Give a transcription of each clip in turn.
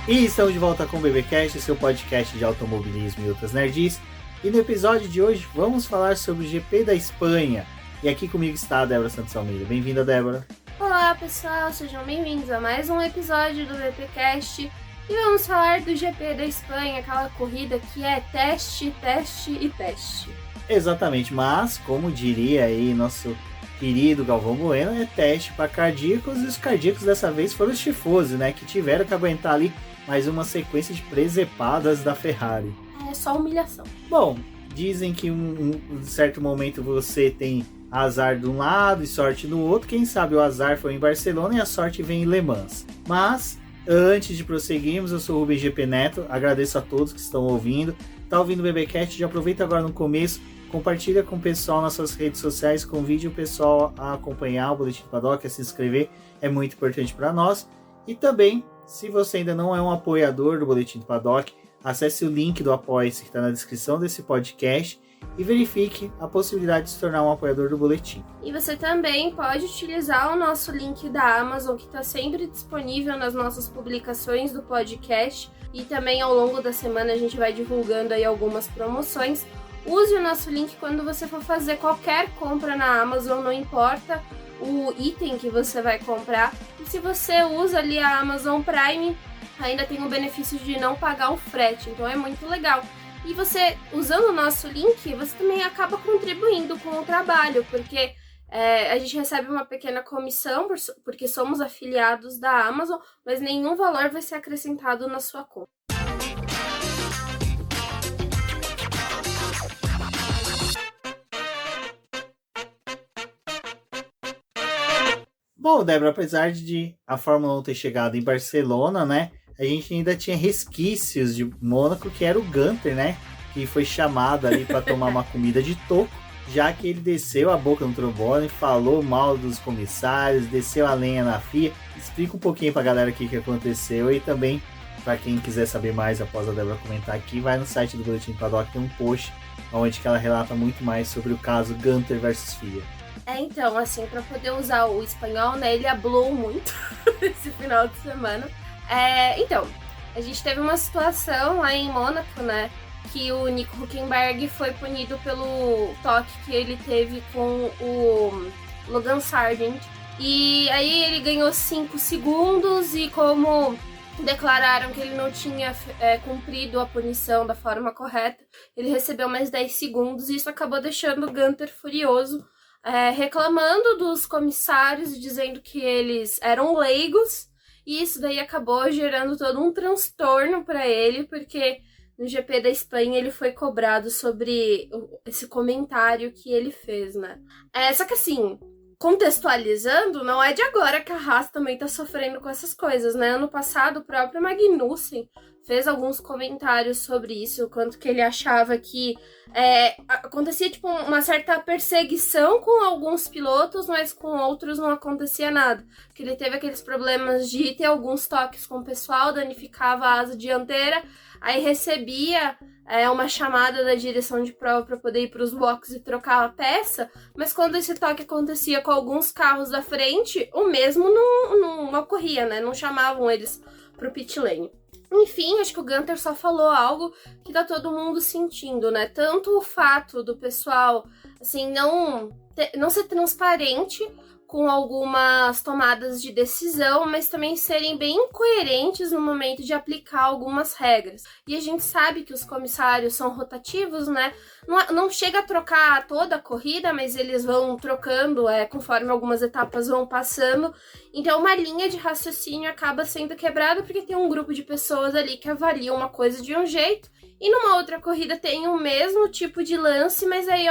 E estamos de volta com o BBcast, seu podcast de automobilismo e outras nerds. E no episódio de hoje vamos falar sobre o GP da Espanha. E aqui comigo está a Débora Santos Almeida. Bem-vinda, Débora. Olá pessoal, sejam bem-vindos a mais um episódio do BBcast. E vamos falar do GP da Espanha, aquela corrida que é teste, teste e teste. Exatamente, mas como diria aí nosso querido Galvão Bueno, é teste para cardíacos. E os cardíacos dessa vez foram os tifosi, né? Que tiveram que aguentar ali mais uma sequência de presepadas da Ferrari. É só humilhação. Bom, dizem que um certo momento você tem azar de um lado e sorte no outro. Quem sabe o azar foi em Barcelona e a sorte vem em Le Mans. Mas, antes de prosseguirmos, eu sou o Rubem GP Neto. Agradeço a todos que estão ouvindo. Tá ouvindo o BBcast? Já aproveita agora no começo. Compartilha com o pessoal nas suas redes sociais. Convide o pessoal a acompanhar o Boletim do Paddock, a se inscrever. É muito importante para nós. E também, se você ainda não é um apoiador do Boletim do Paddock, acesse o link do Apoia-se que está na descrição desse podcast e verifique a possibilidade de se tornar um apoiador do Boletim. E você também pode utilizar o nosso link da Amazon, que está sempre disponível nas nossas publicações do podcast. E também ao longo da semana a gente vai divulgando aí algumas promoções. Use o nosso link quando você for fazer qualquer compra na Amazon, não importa o item que você vai comprar. E se você usa ali a Amazon Prime, ainda tem o benefício de não pagar o frete, então é muito legal. E você, usando o nosso link, você também acaba contribuindo com o trabalho, porque a gente recebe uma pequena comissão, porque somos afiliados da Amazon, mas nenhum valor vai ser acrescentado na sua conta. Bom, Débora, apesar de a Fórmula 1 ter chegado em Barcelona, né, a gente ainda tinha resquícios de Mônaco, que era o Gunter, né, que foi chamado ali para tomar uma comida de toco, já que ele desceu a boca no trombone, falou mal dos comissários, desceu a lenha na FIA. Explica um pouquinho pra galera aqui o que aconteceu e também, para quem quiser saber mais após a Débora comentar aqui, vai no site do Boletim Paddock, tem um post onde que ela relata muito mais sobre o caso Gunter versus FIA. Então, assim, para poder usar o espanhol, né, ele hablou muito esse final de semana. Então, a gente teve uma situação lá em Mônaco, né, que o Nico Hülkenberg foi punido pelo toque que ele teve com o Logan Sargent. E aí ele ganhou 5 segundos e como declararam que ele não tinha cumprido a punição da forma correta, ele recebeu mais 10 segundos e isso acabou deixando o Gunter furioso, reclamando dos comissários, dizendo que eles eram leigos, e isso daí acabou gerando todo um transtorno para ele, porque no GP da Espanha ele foi cobrado sobre esse comentário que ele fez, né? Só que assim, contextualizando, não é de agora que a Haas também tá sofrendo com essas coisas, né? Ano passado o próprio Magnussen fez alguns comentários sobre isso, o quanto que ele achava que acontecia tipo uma certa perseguição com alguns pilotos, mas com outros não acontecia nada. Que ele teve aqueles problemas de ter alguns toques com o pessoal, danificava a asa dianteira, aí recebia uma chamada da direção de prova para poder ir para os boxes e trocar a peça, mas quando esse toque acontecia com alguns carros da frente, o mesmo não ocorria, né? Não chamavam eles para o pit lane. Enfim, acho que o Gunter só falou algo que tá todo mundo sentindo, né? Tanto o fato do pessoal, assim, não ser transparente com algumas tomadas de decisão, mas também serem bem coerentes no momento de aplicar algumas regras. E a gente sabe que os comissários são rotativos, né? Não chega a trocar toda a corrida, mas eles vão trocando conforme algumas etapas vão passando. Então uma linha de raciocínio acaba sendo quebrada porque tem um grupo de pessoas ali que avaliam uma coisa de um jeito e numa outra corrida tem o mesmo tipo de lance, mas aí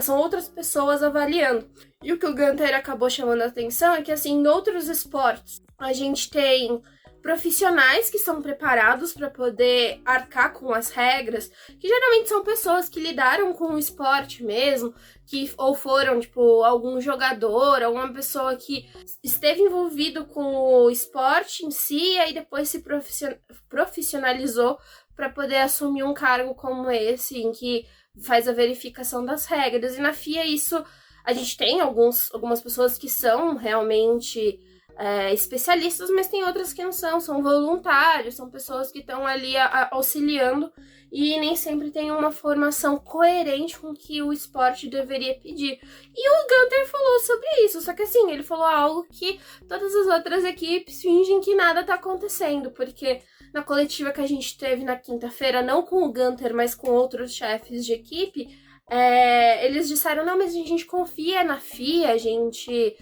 são outras pessoas avaliando. E o que o Gunter acabou chamando a atenção é que, assim, em outros esportes, a gente tem profissionais que são preparados para poder arcar com as regras, que geralmente são pessoas que lidaram com o esporte mesmo, ou foram, tipo, algum jogador, alguma pessoa que esteve envolvido com o esporte em si, e aí depois se profissionalizou para poder assumir um cargo como esse, em que faz a verificação das regras. E na FIA isso, a gente tem algumas pessoas que são realmente especialistas, mas tem outras que não são voluntários, são pessoas que estão ali auxiliando e nem sempre tem uma formação coerente com o que o esporte deveria pedir. E o Gunter falou sobre isso, só que assim, ele falou algo que todas as outras equipes fingem que nada tá acontecendo, porque na coletiva que a gente teve na quinta-feira, não com o Gunter, mas com outros chefes de equipe, eles disseram, não, mas a gente confia na FIA, a gente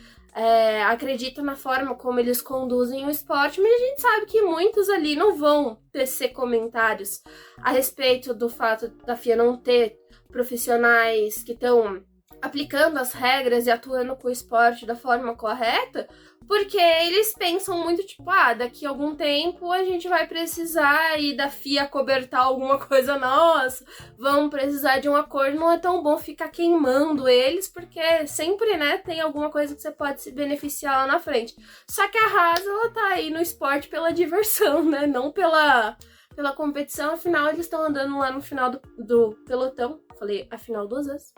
acredita na forma como eles conduzem o esporte, mas a gente sabe que muitos ali não vão tecer comentários a respeito do fato da FIA não ter profissionais que estão aplicando as regras e atuando com o esporte da forma correta, porque eles pensam muito, tipo, daqui a algum tempo a gente vai precisar ir da FIA cobertar alguma coisa nossa, vamos precisar de um acordo, não é tão bom ficar queimando eles, porque sempre, né, tem alguma coisa que você pode se beneficiar lá na frente. Só que a Haas, ela tá aí no esporte pela diversão, né, não pela competição, afinal eles estão andando lá no final do pelotão, falei afinal 2 vezes.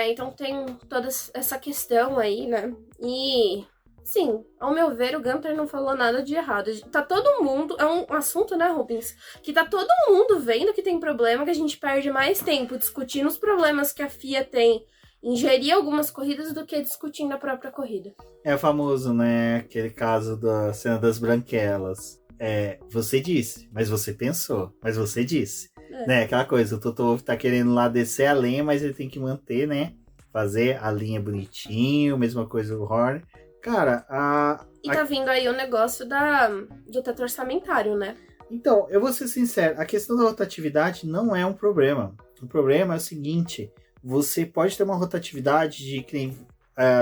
Então tem toda essa questão aí, né, e... Sim, ao meu ver, o Gunter não falou nada de errado. Tá todo mundo... É um assunto, né, Rubens? Que tá todo mundo vendo que tem problema, que a gente perde mais tempo discutindo os problemas que a FIA tem em gerir algumas corridas do que discutindo a própria corrida. É famoso, né, aquele caso da cena das branquelas. Você disse, mas você pensou, mas você disse. Né, aquela coisa, o Toto Wolff tá querendo lá descer a lenha, mas ele tem que manter, né, fazer a linha bonitinho, mesma coisa o Horner. Cara, E tá vindo aí o negócio do teto orçamentário, né? Então, eu vou ser sincero, a questão da rotatividade não é um problema. O problema é o seguinte, você pode ter uma rotatividade de que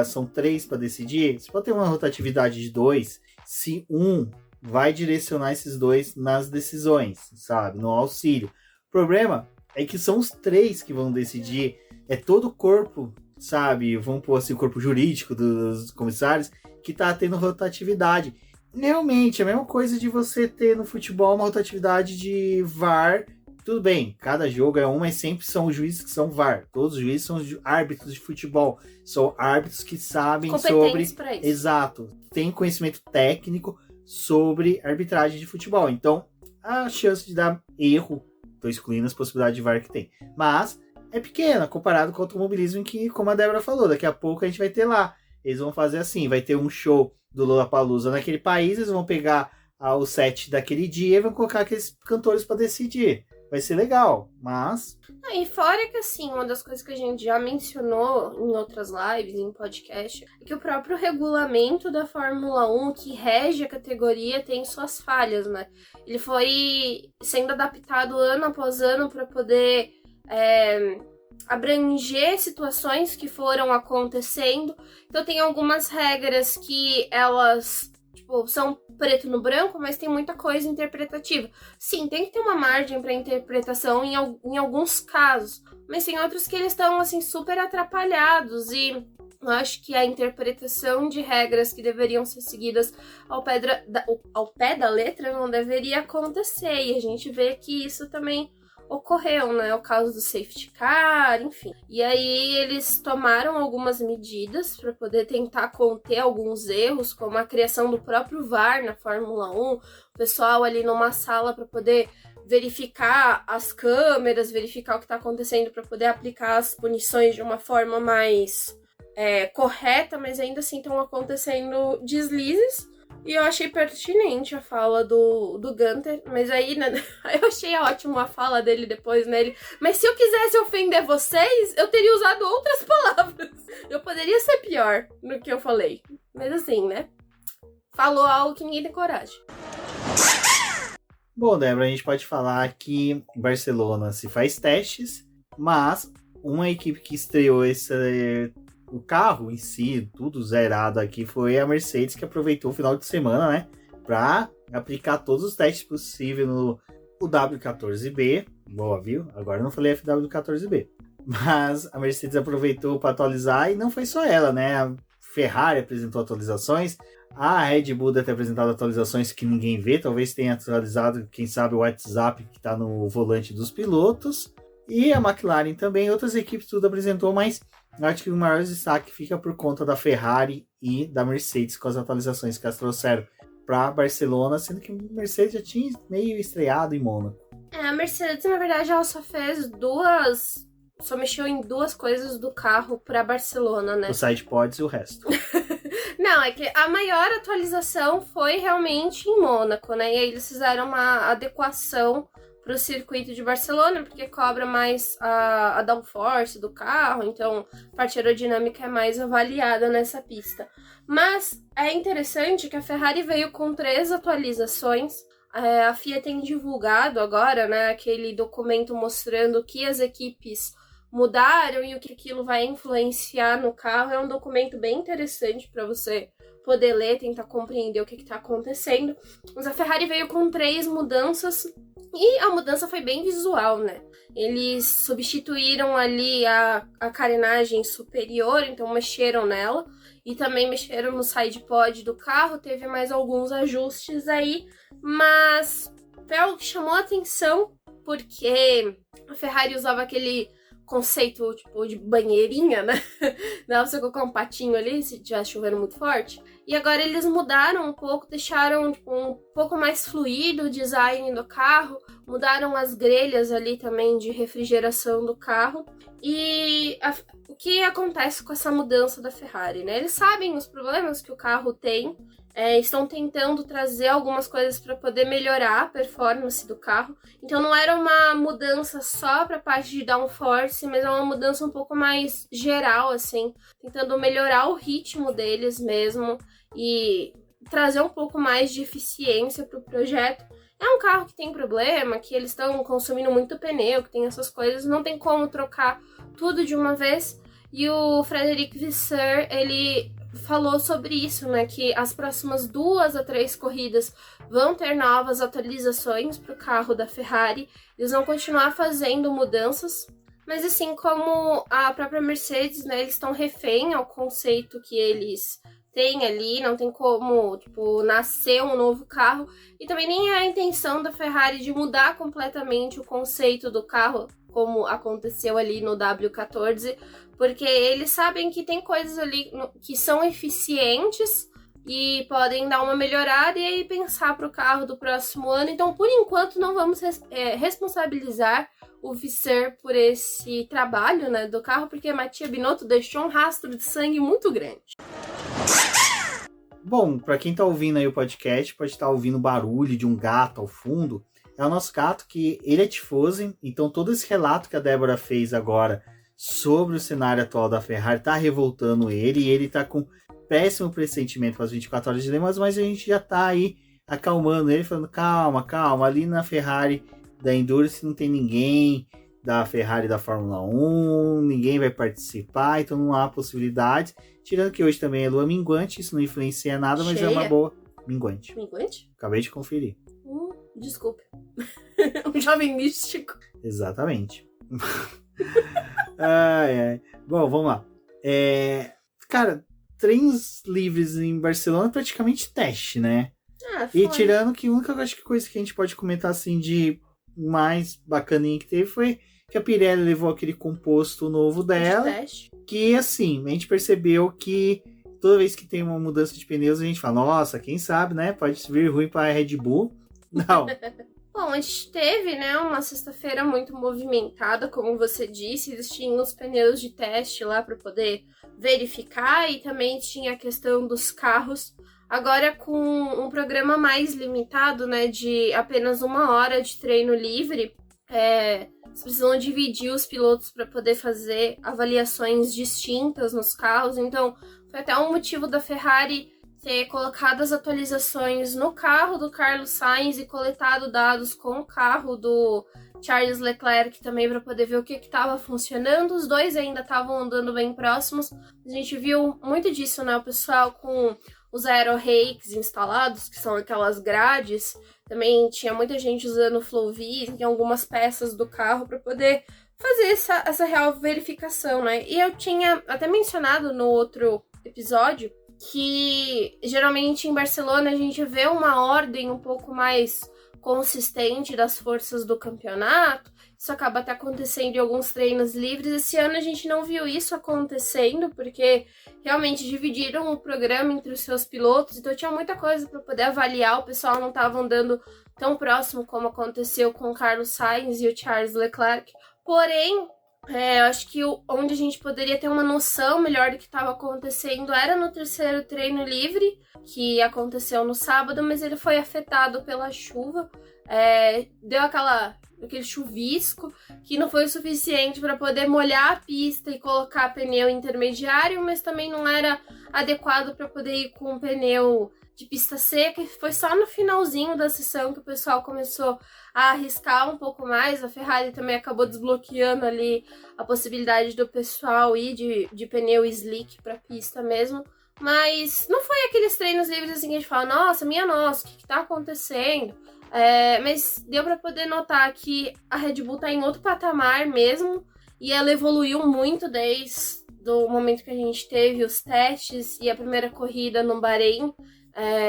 são 3 para decidir, você pode ter uma rotatividade de 2, se um vai direcionar esses 2 nas decisões, sabe, no auxílio. O problema é que são os 3 que vão decidir, é todo o corpo, sabe, vamos pôr assim, o corpo jurídico dos comissários, que tá tendo rotatividade. Realmente, é a mesma coisa de você ter no futebol uma rotatividade de VAR. Tudo bem, cada jogo é um, mas sempre são os juízes que são VAR. Todos os juízes são árbitros de futebol. São árbitros que sabem sobre... Pra isso. Exato. Tem conhecimento técnico sobre arbitragem de futebol. Então, a chance de dar erro, tô excluindo as possibilidades de VAR que tem. Mas... é pequena comparado com o automobilismo, que, como a Débora falou, daqui a pouco a gente vai ter lá. Eles vão fazer assim, vai ter um show do Lollapalooza naquele país, eles vão pegar o set daquele dia e vão colocar aqueles cantores para decidir. Vai ser legal, mas... E fora que, assim, uma das coisas que a gente já mencionou em outras lives, em podcast, é que o próprio regulamento da Fórmula 1, que rege a categoria, tem suas falhas, né? Ele foi sendo adaptado ano após ano para poder... abranger situações que foram acontecendo. Então tem algumas regras que elas, tipo, são preto no branco, mas tem muita coisa interpretativa. Sim, tem que ter uma margem para interpretação em alguns casos, mas tem outros que eles estão assim super atrapalhados, e eu acho que a interpretação de regras que deveriam ser seguidas ao pé da letra não deveria acontecer, e a gente vê que isso também ocorreu, né? O caso do safety car, enfim. E aí eles tomaram algumas medidas para poder tentar conter alguns erros, como a criação do próprio VAR na Fórmula 1, o pessoal ali numa sala para poder verificar as câmeras, verificar o que está acontecendo para poder aplicar as punições de uma forma mais correta, mas ainda assim estão acontecendo deslizes. E eu achei pertinente a fala do Gunter, mas aí, né, eu achei ótimo a fala dele depois, né? Mas se eu quisesse ofender vocês, eu teria usado outras palavras. Eu poderia ser pior no que eu falei. Mas assim, né? Falou algo que ninguém tem coragem. Bom, Débora, a gente pode falar que em Barcelona se faz testes, mas uma equipe que estreou o carro em si, tudo zerado aqui, foi a Mercedes, que aproveitou o final de semana, né, para aplicar todos os testes possíveis no W14B. Boa, viu? Agora eu não falei FW14B. Mas a Mercedes aproveitou para atualizar, e não foi só ela, né? A Ferrari apresentou atualizações, a Red Bull deve ter apresentado atualizações que ninguém vê, talvez tenha atualizado, quem sabe, o WhatsApp que está no volante dos pilotos, e a McLaren também, outras equipes tudo apresentou, mas eu acho que o maior destaque fica por conta da Ferrari e da Mercedes com as atualizações que elas trouxeram para Barcelona, sendo que a Mercedes já tinha meio estreado em Mônaco. A Mercedes, na verdade, ela só mexeu em 2 coisas do carro para Barcelona, né? Os sidepods e o resto. Não, é que a maior atualização foi realmente em Mônaco, né? E aí eles fizeram uma adequação para o circuito de Barcelona, porque cobra mais a downforce do carro, então a parte aerodinâmica é mais avaliada nessa pista. Mas é interessante que a Ferrari veio com 3 atualizações. A FIA tem divulgado agora, né, aquele documento mostrando que as equipes mudaram e o que aquilo vai influenciar no carro. É um documento bem interessante para você poder ler, tentar compreender o que está acontecendo. Mas a Ferrari veio com 3 mudanças e a mudança foi bem visual, né? Eles substituíram ali a carenagem superior, então mexeram nela e também mexeram no sidepod do carro, teve mais alguns ajustes aí, mas foi algo que chamou a atenção porque a Ferrari usava aquele conceito tipo de banheirinha, né? Dá pra você colocar um patinho ali se estiver chovendo muito forte. E agora eles mudaram um pouco, deixaram tipo, um pouco mais fluido o design do carro, mudaram as grelhas ali também de refrigeração do carro. E o que acontece com essa mudança da Ferrari, né? Eles sabem os problemas que o carro tem, estão tentando trazer algumas coisas para poder melhorar a performance do carro. Então não era uma mudança só para a parte de downforce, mas é uma mudança um pouco mais geral, assim, tentando melhorar o ritmo deles mesmo e trazer um pouco mais de eficiência para o projeto. É um carro que tem problema, que eles estão consumindo muito pneu, que tem essas coisas, não tem como trocar tudo de uma vez. E o Frederic Vasseur, ele falou sobre isso, né, que as próximas 2 a 3 corridas vão ter novas atualizações para o carro da Ferrari, eles vão continuar fazendo mudanças, mas assim como a própria Mercedes, né, eles estão refém ao conceito que eles têm ali, não tem como, tipo, nascer um novo carro, e também nem é a intenção da Ferrari de mudar completamente o conceito do carro, como aconteceu ali no W14, porque eles sabem que tem coisas ali que são eficientes e podem dar uma melhorada e aí pensar para o carro do próximo ano. Então, por enquanto, não vamos responsabilizar o Vasseur por esse trabalho, né, do carro, porque a Mattia Binotto deixou um rastro de sangue muito grande. Bom, para quem tá ouvindo aí o podcast, pode estar ouvindo barulho de um gato ao fundo. É o nosso gato, que ele é tifosi, então todo esse relato que a Débora fez agora sobre o cenário atual da Ferrari tá revoltando ele, e ele tá com péssimo pressentimento para as 24 horas de Le Mans, mas a gente já tá aí acalmando ele, falando calma, ali na Ferrari da Endurance não tem ninguém da Ferrari da Fórmula 1, ninguém vai participar, então não há possibilidade, tirando que hoje também é lua minguante, isso não influencia nada, mas Cheia. é uma boa minguante. Minguante? Acabei de conferir. Desculpe. Um jovem místico. Exatamente. Bom, vamos lá. Cara, treinos livres em Barcelona é praticamente teste, né? Foi. E tirando que a única coisa que a gente pode comentar assim de mais bacaninha que teve foi que a Pirelli levou aquele composto novo dela. De teste. Que assim, a gente percebeu que toda vez que tem uma mudança de pneus, a gente fala, nossa, quem sabe, né? Pode vir ruim para a Red Bull. Não. Bom, a gente teve, né, uma sexta-feira muito movimentada, como você disse, eles tinham os pneus de teste lá para poder verificar e também tinha a questão dos carros. Agora com um programa mais limitado, né, de apenas 1 hora de treino livre, eles precisam dividir os pilotos para poder fazer avaliações distintas nos carros, então foi até um motivo da Ferrari ter colocado as atualizações no carro do Carlos Sainz e coletado dados com o carro do Charles Leclerc também para poder ver o que estava funcionando. Os dois ainda estavam andando bem próximos. A gente viu muito disso, né? O pessoal com os aero-rakes instalados, que são aquelas grades. Também tinha muita gente usando o Flowvis em algumas peças do carro para poder fazer essa real verificação, né? E eu tinha até mencionado no outro episódio que geralmente em Barcelona a gente vê uma ordem um pouco mais consistente das forças do campeonato. Isso acaba até acontecendo em alguns treinos livres. Esse ano a gente não viu isso acontecendo, porque realmente dividiram o programa entre os seus pilotos, então tinha muita coisa para poder avaliar, o pessoal não estava andando tão próximo como aconteceu com o Carlos Sainz e o Charles Leclerc. Porém, eu acho que onde a gente poderia ter uma noção melhor do que estava acontecendo era no terceiro treino livre, que aconteceu no sábado, mas ele foi afetado pela chuva. Deu aquele chuvisco que não foi o suficiente para poder molhar a pista e colocar pneu intermediário, mas também não era adequado para poder ir com um pneu de pista seca. E foi só no finalzinho da sessão que o pessoal começou a arriscar um pouco mais. A Ferrari também acabou desbloqueando ali a possibilidade do pessoal ir de pneu slick para pista mesmo. Mas não foi aqueles treinos livres assim que a gente fala, nossa, o que tá acontecendo? Mas deu para poder notar que a Red Bull tá em outro patamar mesmo, e ela evoluiu muito desde o momento que a gente teve os testes e a primeira corrida no Bahrein,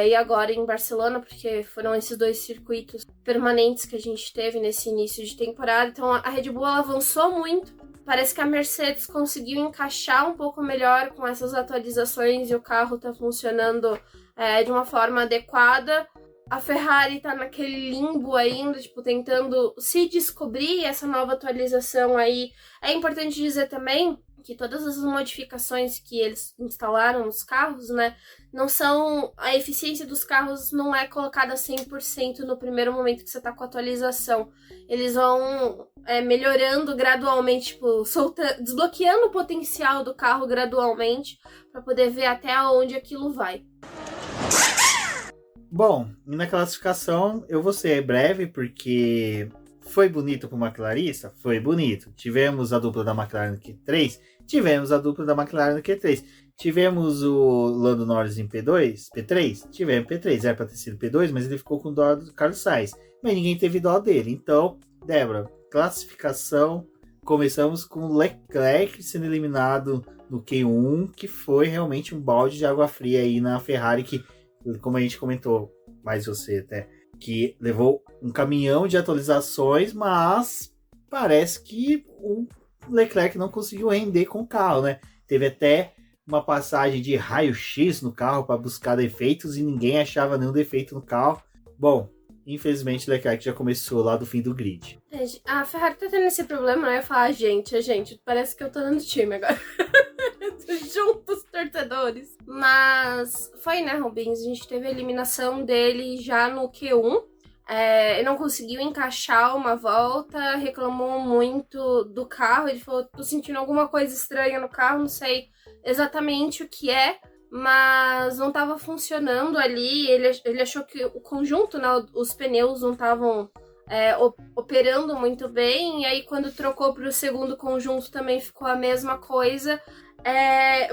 e agora em Barcelona, porque foram esses dois circuitos permanentes que a gente teve nesse início de temporada. Então a Red Bull ela avançou muito. Parece que a Mercedes conseguiu encaixar um pouco melhor com essas atualizações e o carro tá funcionando de uma forma adequada. A Ferrari tá naquele limbo ainda, tentando se descobrir. Essa nova atualização aí. É importante dizer também que todas as modificações que eles instalaram nos carros, né, não são... A eficiência dos carros não é colocada 100% no primeiro momento que você tá com a atualização. Eles vão melhorando gradualmente, desbloqueando o potencial do carro gradualmente, para poder ver até onde aquilo vai. Bom, e na classificação eu vou ser breve, porque foi bonito para o McLarista? Foi bonito. Tivemos a dupla da McLaren no Q3? Tivemos a dupla da McLaren no Q3. Tivemos o Lando Norris em P3? Tivemos P3. Era para ter sido P2, mas ele ficou com dó do Carlos Sainz. Mas ninguém teve dó dele. Então, Débora, classificação. Começamos com Leclerc sendo eliminado no Q1, que foi realmente um balde de água fria aí na Ferrari, que, como a gente comentou, mais você até, que levou um caminhão de atualizações, mas parece que o Leclerc não conseguiu render com o carro, né? Teve até uma passagem de raio-x no carro para buscar defeitos e ninguém achava nenhum defeito no carro. Bom, infelizmente, o Leclerc já começou lá do fim do grid. A Ferrari tá tendo esse problema, né? Eu falo, gente, parece que eu tô dando time agora. Juntos, torcedores. Mas foi, né, Rubens? A gente teve a eliminação dele já no Q1. Ele não conseguiu encaixar uma volta, reclamou muito do carro. Ele falou, tô sentindo alguma coisa estranha no carro, não sei exatamente o que é, mas não estava funcionando ali. Ele achou que o conjunto, né, os pneus não estavam operando muito bem, e aí quando trocou para o segundo conjunto também ficou a mesma coisa.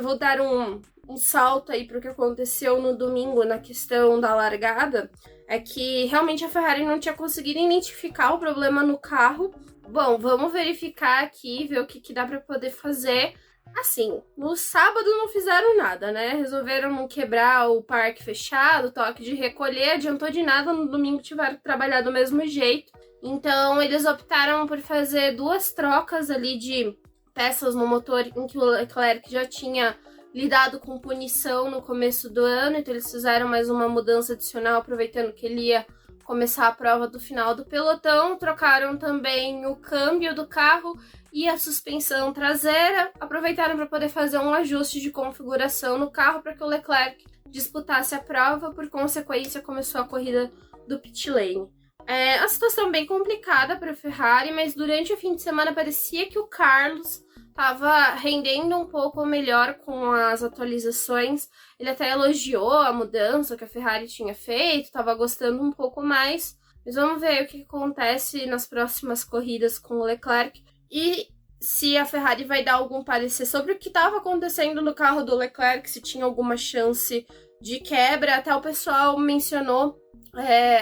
Vou dar um salto aí para o que aconteceu no domingo na questão da largada. É que realmente a Ferrari não tinha conseguido identificar o problema no carro. Bom, vamos verificar aqui, ver o que dá para poder fazer. Assim, no sábado não fizeram nada, né? Resolveram não quebrar o parque fechado, toque de recolher, adiantou de nada. No domingo tiveram que trabalhar do mesmo jeito. Então, eles optaram por fazer 2 trocas ali de peças no motor, em que o Leclerc já tinha lidado com punição no começo do ano. Então, eles fizeram mais uma mudança adicional, aproveitando que ele ia começar a prova do final do pelotão. Trocaram também o câmbio do carro e a suspensão traseira. Aproveitaram para poder fazer um ajuste de configuração no carro para que o Leclerc disputasse a prova. Por consequência, começou a corrida do pit lane. A situação bem complicada para a Ferrari, mas durante o fim de semana parecia que o Carlos estava rendendo um pouco melhor com as atualizações. Ele até elogiou a mudança que a Ferrari tinha feito, estava gostando um pouco mais. Mas vamos ver o que acontece nas próximas corridas com o Leclerc. E se a Ferrari vai dar algum parecer sobre o que estava acontecendo no carro do Leclerc, se tinha alguma chance de quebra. Até o pessoal mencionou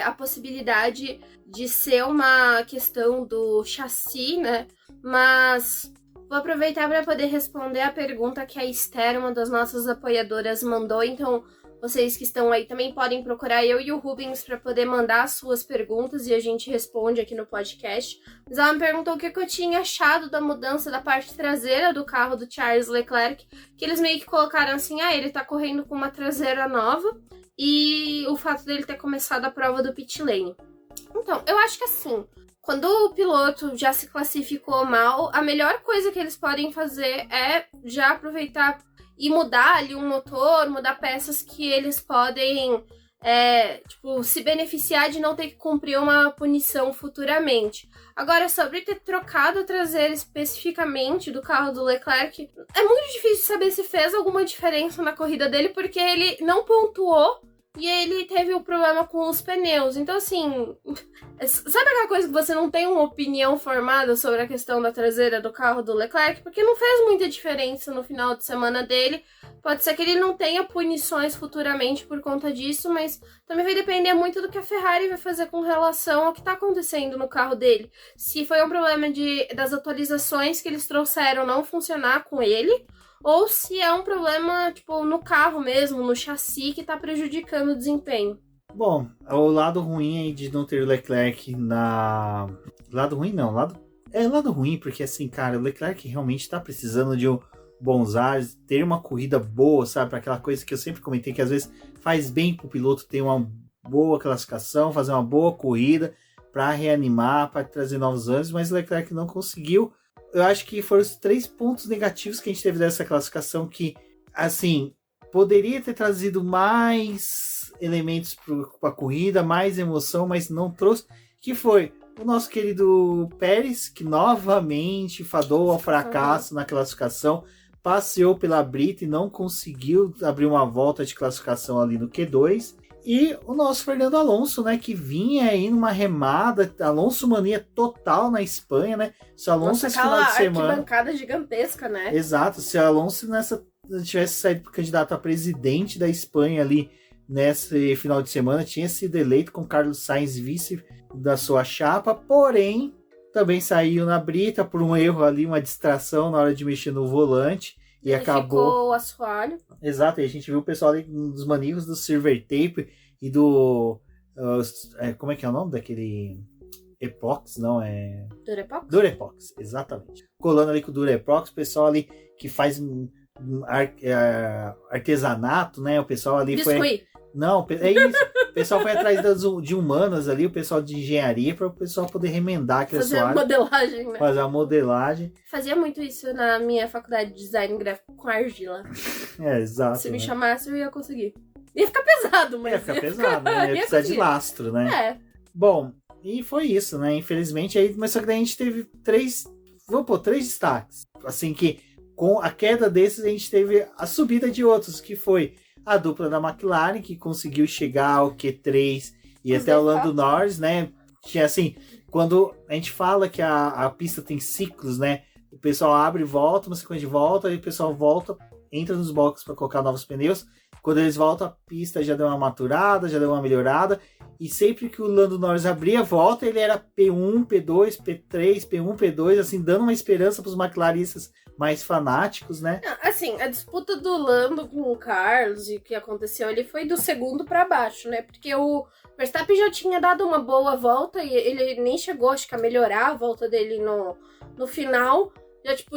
a possibilidade de ser uma questão do chassi, né? Mas vou aproveitar para poder responder a pergunta que a Esther, uma das nossas apoiadoras, mandou. Então, Vocês que estão aí também podem procurar eu e o Rubens para poder mandar as suas perguntas e a gente responde aqui no podcast. Mas ela me perguntou o que eu tinha achado da mudança da parte traseira do carro do Charles Leclerc, que eles meio que colocaram assim, ele tá correndo com uma traseira nova e o fato dele ter começado a prova do pit lane. Então, eu acho que assim, quando o piloto já se classificou mal, a melhor coisa que eles podem fazer é já aproveitar e mudar ali um motor, mudar peças que eles podem, se beneficiar de não ter que cumprir uma punição futuramente. Agora, sobre ter trocado a traseira especificamente do carro do Leclerc, é muito difícil saber se fez alguma diferença na corrida dele, porque ele não pontuou e ele teve um problema com os pneus. Então, assim, sabe aquela coisa que você não tem uma opinião formada sobre a questão da traseira do carro do Leclerc? Porque não fez muita diferença no final de semana dele. Pode ser que ele não tenha punições futuramente por conta disso, mas também vai depender muito do que a Ferrari vai fazer com relação ao que está acontecendo no carro dele. Se foi um problema das atualizações que eles trouxeram não funcionar com ele, ou se é um problema, no carro mesmo, no chassi, que tá prejudicando o desempenho. Bom, o lado ruim aí de não ter o Leclerc na... Lado ruim não, lado ruim, porque assim, cara, o Leclerc realmente tá precisando de bons ares, ter uma corrida boa, sabe? Para aquela coisa que eu sempre comentei, que às vezes faz bem pro piloto ter uma boa classificação, fazer uma boa corrida, para reanimar, para trazer novos ânimos, mas o Leclerc não conseguiu. Eu acho que foram os 3 pontos negativos que a gente teve dessa classificação, que, assim, poderia ter trazido mais elementos para a corrida, mais emoção, mas não trouxe, que foi o nosso querido Pérez, que novamente fadou ao fracasso na classificação, passeou pela brita e não conseguiu abrir uma volta de classificação ali no Q2. E o nosso Fernando Alonso, né, que vinha aí numa remada, Alonso mania total na Espanha, né? Se o Alonso esse final de semana... arquibancada gigantesca, né? Exato, se o Alonso tivesse saído para candidato a presidente da Espanha ali nesse final de semana, tinha sido eleito com Carlos Sainz vice da sua chapa, porém também saiu na brita por um erro ali, uma distração na hora de mexer no volante. E ele acabou. Ficou o assoalho. Exato, e a gente viu o pessoal ali dos maníacos do Silver Tape e do. Como é que é o nome daquele. Epox? Não, é. Durepox? Durepox, exatamente. Colando ali com o Durepox, o pessoal ali que faz artesanato, né? O pessoal ali Biscuit. foi. Não, é isso. O pessoal foi atrás de humanas ali, o pessoal de engenharia, para o pessoal poder remendar aquele assoalho. Fazer a modelagem, né? Fazer a modelagem. Fazia muito isso na minha faculdade de design gráfico com argila. Exato. Se me chamasse, eu ia conseguir. Ia ficar pesado, mas. Ia ficar pesado, né? Ia precisar de lastro, né? É. Bom, e foi isso, né? Infelizmente, aí, mas só que daí a gente teve 3 destaques. Assim que, com a queda desses, a gente teve a subida de outros, que foi a dupla da McLaren, que conseguiu chegar ao Q3 e até o Lando Norris, né? Tinha assim, quando a gente fala que a pista tem ciclos, né? O pessoal abre e volta, uma sequência de volta, aí o pessoal volta, entra nos boxes para colocar novos pneus. Quando eles voltam, a pista já deu uma maturada, já deu uma melhorada. E sempre que o Lando Norris abria a volta, ele era P1, P2, P3, P1, P2, assim, dando uma esperança para os McLaristas mais fanáticos, né? Assim, a disputa do Lando com o Carlos e o que aconteceu ali foi do segundo para baixo, né? Porque o Verstappen já tinha dado uma boa volta e ele nem chegou, acho que, a melhorar a volta dele no final.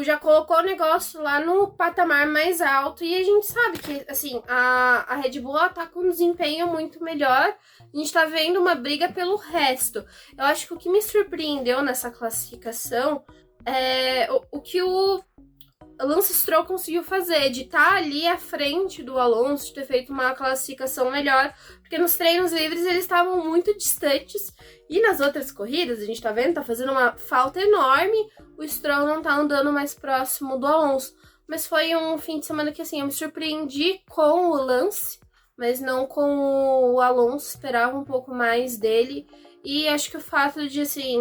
Já colocou o negócio lá no patamar mais alto. E a gente sabe que, assim, a Red Bull tá com um desempenho muito melhor. A gente tá vendo uma briga pelo resto. Eu acho que o que me surpreendeu nessa classificação é o que o Lance Stroll conseguiu fazer, de estar ali à frente do Alonso, de ter feito uma classificação melhor, porque nos treinos livres eles estavam muito distantes, e nas outras corridas, a gente tá vendo, tá fazendo uma falta enorme, o Stroll não tá andando mais próximo do Alonso, mas foi um fim de semana que, assim, eu me surpreendi com o Lance, mas não com o Alonso, esperava um pouco mais dele. E acho que o fato de, assim,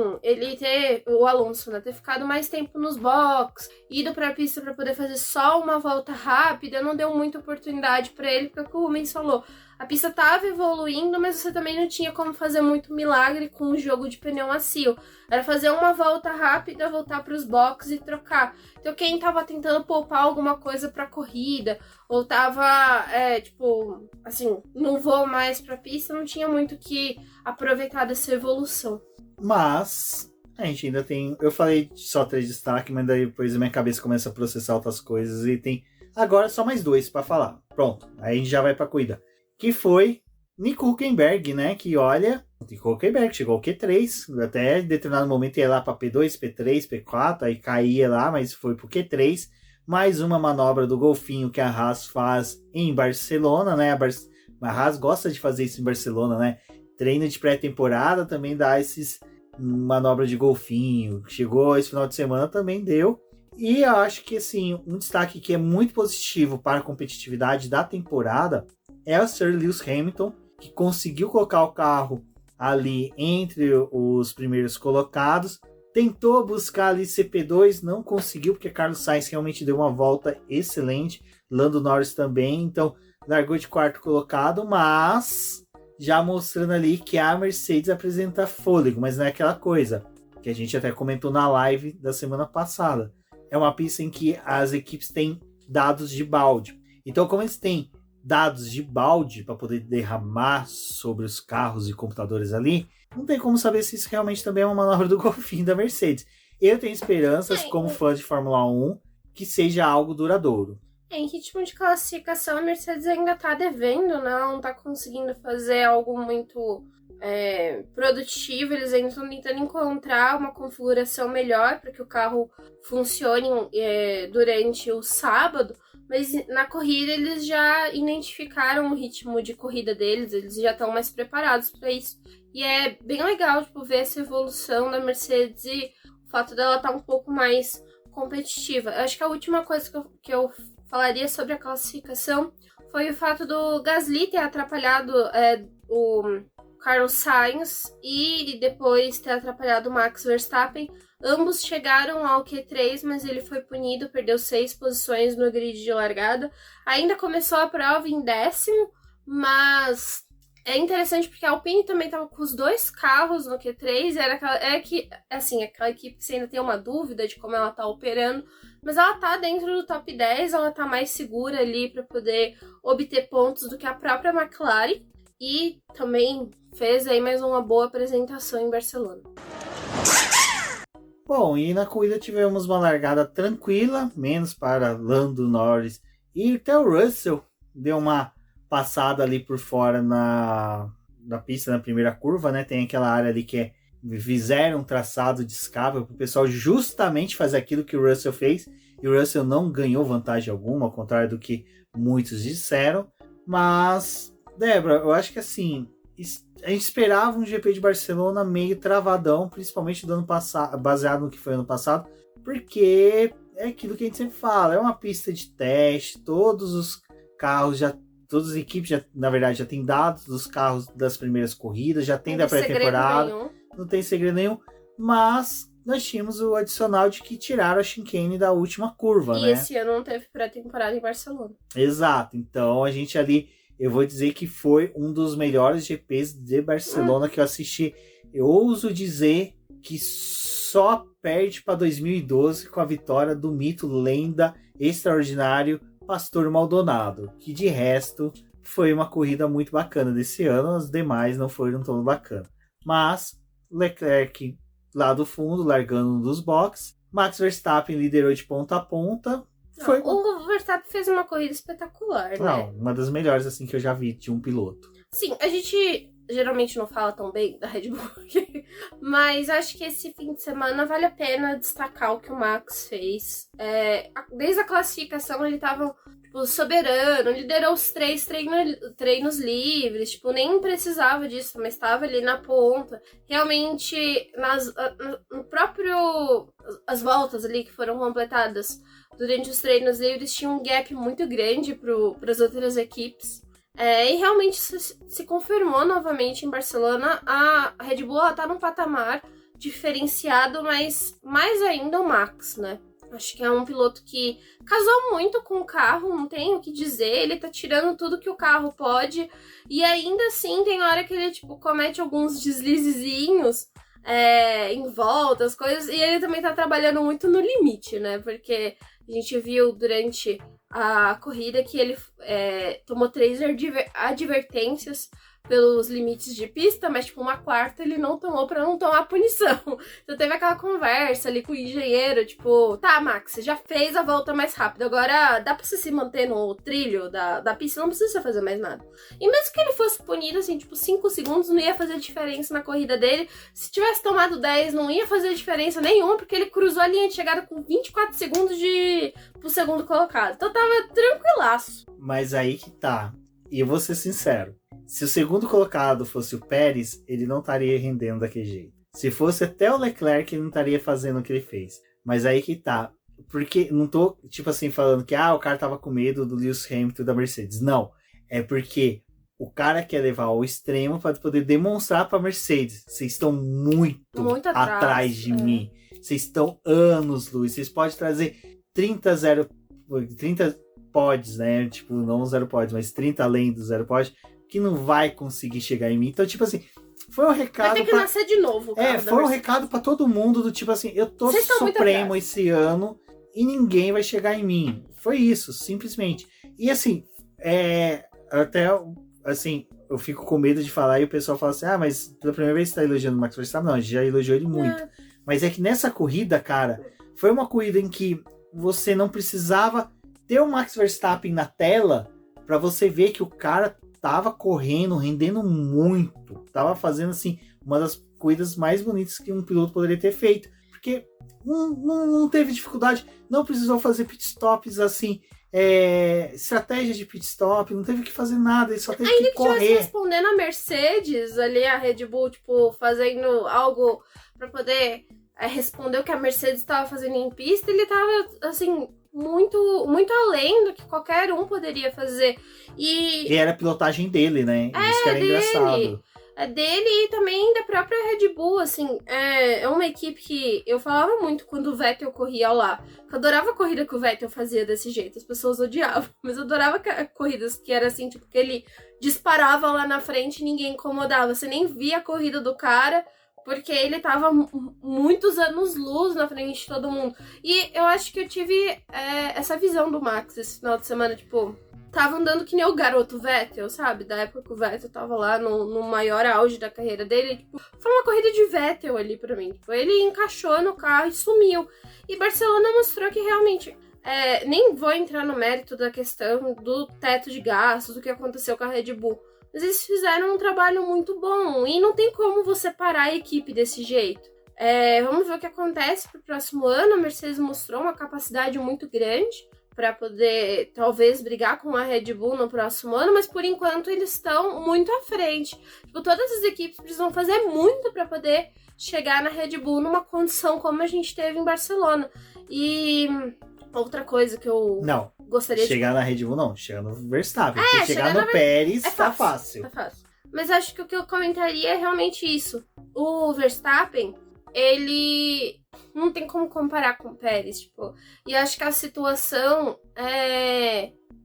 o Alonso, né, ter ficado mais tempo nos boxes, ido pra pista pra poder fazer só uma volta rápida, não deu muita oportunidade pra ele, porque o Rubens falou, a pista tava evoluindo, mas você também não tinha como fazer muito milagre com o jogo de pneu macio. Era fazer uma volta rápida, voltar para os boxes e trocar. Então quem tava tentando poupar alguma coisa pra corrida, ou tava, assim, não vou mais pra pista, não tinha muito que aproveitar dessa evolução. Mas a gente ainda tem... Eu falei só 3 destaques, mas daí depois a minha cabeça começa a processar outras coisas e tem... Agora só mais 2 pra falar. Pronto, aí a gente já vai pra corrida. Que foi Nico Hülkenberg, né? Que olha, Nico Hülkenberg chegou ao Q3, até em determinado momento ia lá pra P2, P3, P4, aí caía lá, mas foi pro Q3. Mais uma manobra do golfinho que a Haas faz em Barcelona, né? A Haas gosta de fazer isso em Barcelona, né? Treino de pré-temporada também dá esses manobra de golfinho. Chegou esse final de semana, também deu. E eu acho que, assim, um destaque que é muito positivo para a competitividade da temporada é o Sir Lewis Hamilton, que conseguiu colocar o carro ali entre os primeiros colocados. Tentou buscar ali CP2, não conseguiu, porque Carlos Sainz realmente deu uma volta excelente. Lando Norris também, então largou de 4º colocado, mas já mostrando ali que a Mercedes apresenta fôlego, mas não é aquela coisa que a gente até comentou na live da semana passada. É uma pista em que as equipes têm dados de balde. Então, como eles têm dados de balde para poder derramar sobre os carros e computadores ali, não tem como saber se isso realmente também é uma manobra do golfinho da Mercedes. Eu tenho esperanças, como fã de Fórmula 1, que seja algo duradouro. Em ritmo de classificação, a Mercedes ainda está devendo, né? Ela não está conseguindo fazer algo muito produtivo. Eles ainda estão tentando encontrar uma configuração melhor para que o carro funcione durante o sábado. Mas na corrida eles já identificaram o ritmo de corrida deles, eles já estão mais preparados para isso. E é bem legal ver essa evolução da Mercedes e o fato dela estar um pouco mais competitiva. Eu acho que a última coisa que eu falaria sobre a classificação foi o fato do Gasly ter atrapalhado o Carlos Sainz e depois ter atrapalhado o Max Verstappen. Ambos chegaram ao Q3, mas ele foi punido, perdeu 6 posições no grid de largada. Ainda começou a prova em 10º, mas é interessante porque a Alpine também estava com os 2 carros no Q3. Era aquela equipe que você ainda tem uma dúvida de como ela está operando, mas ela está dentro do top 10, ela está mais segura ali para poder obter pontos do que a própria McLaren. E também fez aí mais uma boa apresentação em Barcelona. Bom, e na corrida tivemos uma largada tranquila, menos para Lando Norris e até o Russell deu uma passada ali por fora na pista na primeira curva, né? Tem aquela área ali que fizeram um traçado de escape para o pessoal justamente fazer aquilo que o Russell fez, e o Russell não ganhou vantagem alguma, ao contrário do que muitos disseram. Mas, Débora, eu acho que assim, a gente esperava um GP de Barcelona meio travadão, principalmente do ano passado, baseado no que foi ano passado, porque é aquilo que a gente sempre fala, é uma pista de teste, todos os carros todas as equipes na verdade já têm dados dos carros das primeiras corridas, já tem da pré-temporada, não tem segredo nenhum, mas nós tínhamos o adicional de que tiraram a chicane da última curva, né? E esse ano não teve pré-temporada em Barcelona. Exato, então a gente ali, eu vou dizer que foi um dos melhores GPs de Barcelona que eu assisti. Eu ouso dizer que só perde para 2012 com a vitória do mito, lenda, extraordinário Pastor Maldonado, que de resto foi uma corrida muito bacana desse ano, as demais não foram tão bacanas. Mas Leclerc lá do fundo, largando dos boxes, Max Verstappen liderou de ponta a ponta. O Verstappen fez uma corrida espetacular, né? Não, uma das melhores assim que eu já vi de um piloto. Sim, a gente geralmente não fala tão bem da Red Bull aqui, mas acho que esse fim de semana vale a pena destacar o que o Max fez. Desde a classificação ele estava soberano, liderou os 3 treinos livres, nem precisava disso, mas estava ali na ponta. Realmente, no próprio as voltas ali que foram completadas durante os treinos livres, tinha um gap muito grande para as outras equipes. E realmente se confirmou novamente em Barcelona. A Red Bull está num patamar diferenciado, mas mais ainda o Max, né? Acho que é um piloto que casou muito com o carro, não tem o que dizer. Ele tá tirando tudo que o carro pode. E ainda assim, tem hora que ele, tipo, comete alguns deslizezinhos em volta, as coisas. E ele também tá trabalhando muito no limite, né? Porque a gente viu durante a corrida que ele tomou 3 advertências pelos limites de pista, mas tipo, uma quarta ele não tomou pra não tomar punição. Então teve aquela conversa ali com o engenheiro, tipo, tá, Max, você já fez a volta mais rápida, agora dá pra você se manter no trilho da pista, não precisa fazer mais nada. E mesmo que ele fosse punido, assim, tipo, 5 segundos não ia fazer diferença na corrida dele. Se tivesse tomado 10, não ia fazer diferença nenhuma, porque ele cruzou a linha de chegada com 24 segundos pro segundo colocado. Então tava tranquilaço. Mas aí que tá. E eu vou ser sincero. Se o segundo colocado fosse o Pérez, ele não estaria rendendo daquele jeito. Se fosse até o Leclerc, ele não estaria fazendo o que ele fez. Mas aí que tá. Porque não tô, tipo assim, falando que o cara tava com medo do Lewis Hamilton e da Mercedes. Não. É porque o cara quer levar ao extremo para poder demonstrar pra Mercedes. Vocês estão muito atrás de mim. Vocês estão anos-luz. Vocês podem trazer 30 pods, né? Tipo, não 0 pods, mas 30 além do 0 pod, que não vai conseguir chegar em mim. Então, tipo assim, foi um recado. Vai ter que nascer de novo, cara. Foi um recado pra todo mundo do tipo assim, eu tô supremo esse ano e ninguém vai chegar em mim. Foi isso, simplesmente. E assim, até assim, eu fico com medo de falar e o pessoal fala assim, mas pela primeira vez você tá elogiando o Max Verstappen? Não, a gente já elogiou ele muito. Mas é que nessa corrida, cara, foi uma corrida em que você não precisava ter o Max Verstappen na tela pra você ver que o cara tava correndo, rendendo muito. Tava fazendo, assim, uma das corridas mais bonitas que um piloto poderia ter feito. Porque não teve dificuldade, não precisou fazer pitstops, assim, estratégia de pitstop, não teve que fazer nada, ele só teve que correr. Ainda que tivesse respondendo a Mercedes, ali a Red Bull, tipo, fazendo algo pra poder responder o que a Mercedes estava fazendo em pista, ele tava, assim, muito, muito além do que qualquer um poderia fazer. E era a pilotagem dele, né? Isso que era engraçado. É dele e também da própria Red Bull, assim, é uma equipe que eu falava muito quando o Vettel corria lá. Eu adorava a corrida que o Vettel fazia desse jeito, as pessoas odiavam, mas eu adorava corridas que era assim, tipo, que ele disparava lá na frente e ninguém incomodava, você nem via a corrida do cara, porque ele tava muitos anos-luz na frente de todo mundo. E eu acho que eu tive essa visão do Max esse final de semana, tipo, tava andando que nem o garoto Vettel, sabe? Da época que o Vettel tava lá no maior auge da carreira dele. Tipo, foi uma corrida de Vettel ali pra mim. Tipo, ele encaixou no carro e sumiu. E Barcelona mostrou que realmente... nem vou entrar no mérito da questão do teto de gastos, do que aconteceu com a Red Bull. Mas eles fizeram um trabalho muito bom. E não tem como você parar a equipe desse jeito. Vamos ver o que acontece pro próximo ano. A Mercedes mostrou uma capacidade muito grande para poder, talvez, brigar com a Red Bull no próximo ano, mas por enquanto eles estão muito à frente. Tipo, todas as equipes precisam fazer muito para poder chegar na Red Bull numa condição como a gente teve em Barcelona. E outra coisa que eu gostaria chegar na Red Bull não, chegar no Verstappen. Porque chegar no Pérez tá fácil. Tá fácil. Mas acho que o que eu comentaria é realmente isso. O Verstappen, ele não tem como comparar com o Pérez, tipo. E acho que a situação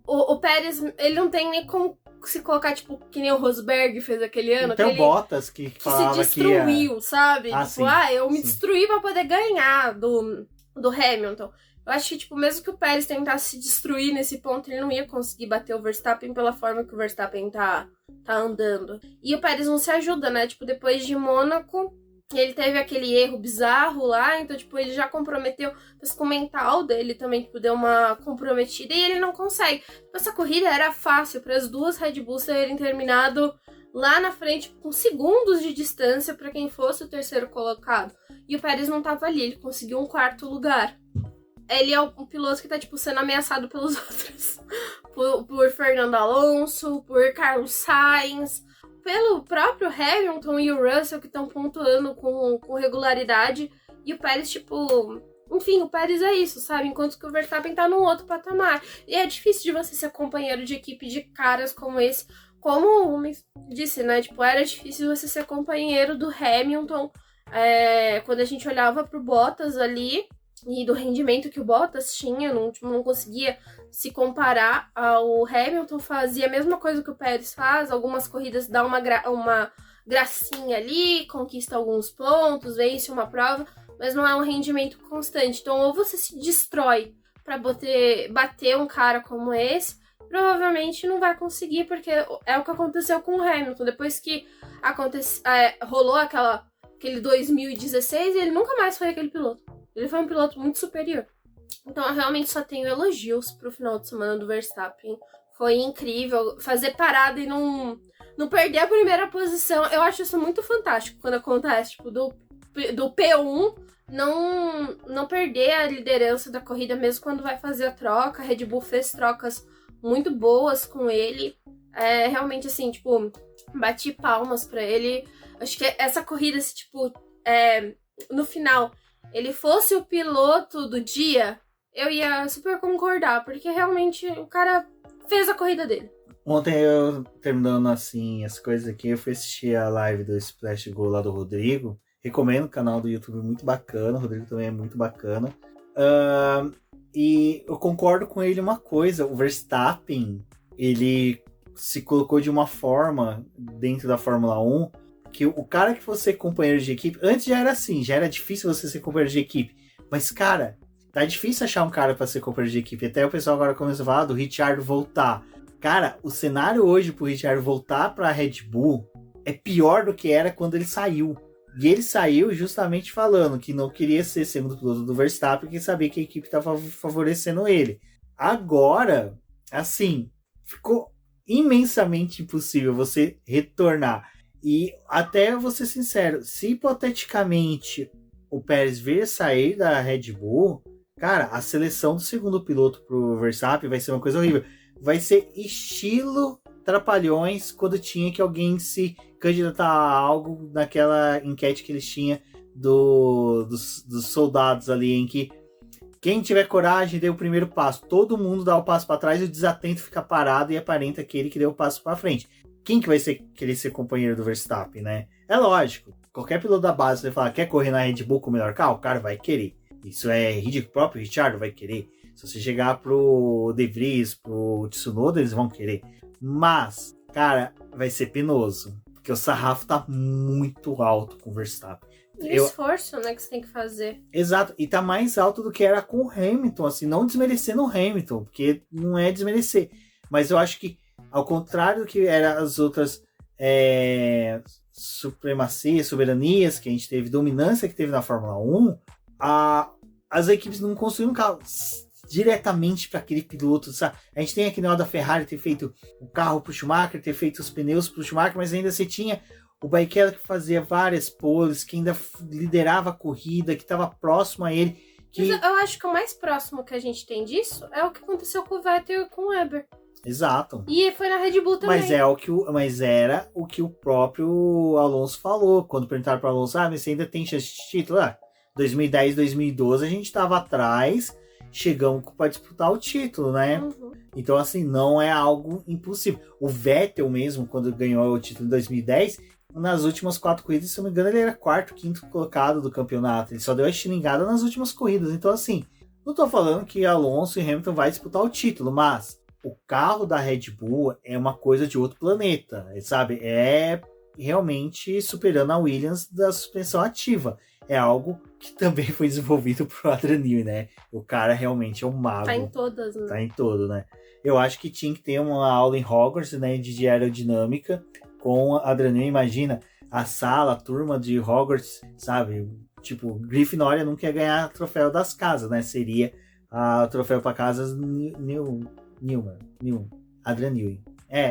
o Pérez, ele não tem nem como se colocar, tipo, que nem o Rosberg fez aquele ano. Então Bottas que falava se destruiu, sabe? Tipo, eu me destruí pra poder ganhar do Hamilton. Eu acho que, tipo, mesmo que o Pérez tentasse se destruir nesse ponto, ele não ia conseguir bater o Verstappen pela forma que o Verstappen tá andando. E o Pérez não se ajuda, né? Tipo, depois de Mônaco, ele teve aquele erro bizarro lá, então, tipo, ele já comprometeu, mas com o mental dele também, tipo, deu uma comprometida e ele não consegue. Tipo, essa corrida era fácil para as duas Red Bulls terem terminado lá na frente, com segundos de distância para quem fosse o terceiro colocado. E o Pérez não tava ali, ele conseguiu um 4º lugar. Ele é um piloto que tá, tipo, sendo ameaçado pelos outros. por Fernando Alonso, por Carlos Sainz, pelo próprio Hamilton e o Russell, que estão pontuando com regularidade. E o Pérez, tipo... Enfim, o Pérez é isso, sabe? Enquanto que o Verstappen tá num outro patamar. E é difícil de você ser companheiro de equipe de caras como esse. Como me disse, né? Tipo, era difícil você ser companheiro do Hamilton. Quando a gente olhava pro Bottas ali... e do rendimento que o Bottas tinha, não conseguia se comparar ao Hamilton, fazia a mesma coisa que o Pérez faz, algumas corridas dá uma gracinha ali, conquista alguns pontos, vence uma prova, mas não é um rendimento constante. Então, ou você se destrói para bater um cara como esse, provavelmente não vai conseguir, porque é o que aconteceu com o Hamilton. Depois que rolou aquele 2016, ele nunca mais foi aquele piloto. Ele foi um piloto muito superior. Então, eu realmente só tenho elogios pro final de semana do Verstappen. Foi incrível fazer parada e não perder a primeira posição. Eu acho isso muito fantástico quando acontece, tipo, do P1 não perder a liderança da corrida mesmo quando vai fazer a troca. A Red Bull fez trocas muito boas com ele. Realmente, assim, tipo, bati palmas pra ele. Acho que essa corrida, se, tipo, no final, ele fosse o piloto do dia, eu ia super concordar, porque realmente o cara fez a corrida dele. Ontem eu, terminando assim as coisas aqui, eu fui assistir a live do Splash Go lá do Rodrigo. Recomendo o canal do YouTube, muito bacana. O Rodrigo também é muito bacana. E eu concordo com ele uma coisa. O Verstappen, ele se colocou de uma forma dentro da Fórmula 1 que o cara que fosse companheiro de equipe... Antes já era assim, já era difícil você ser companheiro de equipe. Mas, cara, tá difícil achar um cara pra ser companheiro de equipe. Até o pessoal agora começou a falar do Ricciardo voltar. Cara, o cenário hoje pro Ricciardo voltar pra Red Bull é pior do que era quando ele saiu. E ele saiu justamente falando que não queria ser segundo piloto do Verstappen, porque sabia que a equipe estava favorecendo ele. Agora, assim, ficou imensamente impossível você retornar. E até eu vou ser sincero, se hipoteticamente o Pérez vir sair da Red Bull, cara, a seleção do segundo piloto pro Verstappen vai ser uma coisa horrível. Vai ser estilo Trapalhões quando tinha que alguém se candidatar a algo naquela enquete que eles tinham dos soldados ali, em que quem tiver coragem dê o primeiro passo, todo mundo dá o passo para trás e o desatento fica parado e aparenta aquele que deu o passo para frente. Quem que vai querer ser companheiro do Verstappen, né? É lógico, qualquer piloto da base, você fala, quer correr na Red Bull com o melhor carro? O cara vai querer. Isso é ridículo, o próprio Ricciardo vai querer. Se você chegar pro De Vries, pro Tsunoda, eles vão querer. Mas, cara, vai ser penoso. Porque o sarrafo tá muito alto com o Verstappen. E o esforço, né, que você tem que fazer. Exato. E tá mais alto do que era com o Hamilton, assim. Não desmerecendo o Hamilton, porque não é desmerecer. Mas eu acho que, ao contrário do que eram as outras supremacias, soberanias que a gente teve, dominância que teve na Fórmula 1, as equipes não construíram carros diretamente para aquele piloto, sabe? A gente tem aqui na hora da Ferrari ter feito o carro pro Schumacher, ter feito os pneus pro Schumacher, mas ainda você tinha o Barrichello que fazia várias poles, que ainda liderava a corrida, que estava próximo a ele. Mas eu acho que o mais próximo que a gente tem disso é o que aconteceu com o Vettel e com o Weber. Exato. E foi na Red Bull também. Mas era o que o próprio Alonso falou. Quando perguntaram para o Alonso, mas você ainda tem chance de título? 2010, 2012 a gente estava atrás, chegamos para disputar o título, né? Uhum. Então, assim, não é algo impossível. O Vettel mesmo, quando ganhou o título em 2010, nas últimas 4 corridas, se eu não me engano, ele era 4º, 5º colocado do campeonato. Ele só deu a estilingada nas últimas corridas. Então, assim, não tô falando que Alonso e Hamilton vai disputar o título, mas o carro da Red Bull é uma coisa de outro planeta, sabe? É realmente superando a Williams da suspensão ativa. É algo que também foi desenvolvido pro Adrian Newey, né? O cara realmente é um mago. Tá em todas, né? Tá em todo, né? Eu acho que tinha que ter uma aula em Hogwarts, né, de aerodinâmica com a Adrian Newey. Imagina a sala, a turma de Hogwarts, sabe? Tipo, Grifinória não quer ganhar troféu das casas, né? Seria a troféu para casas Newman. Adrian Newey.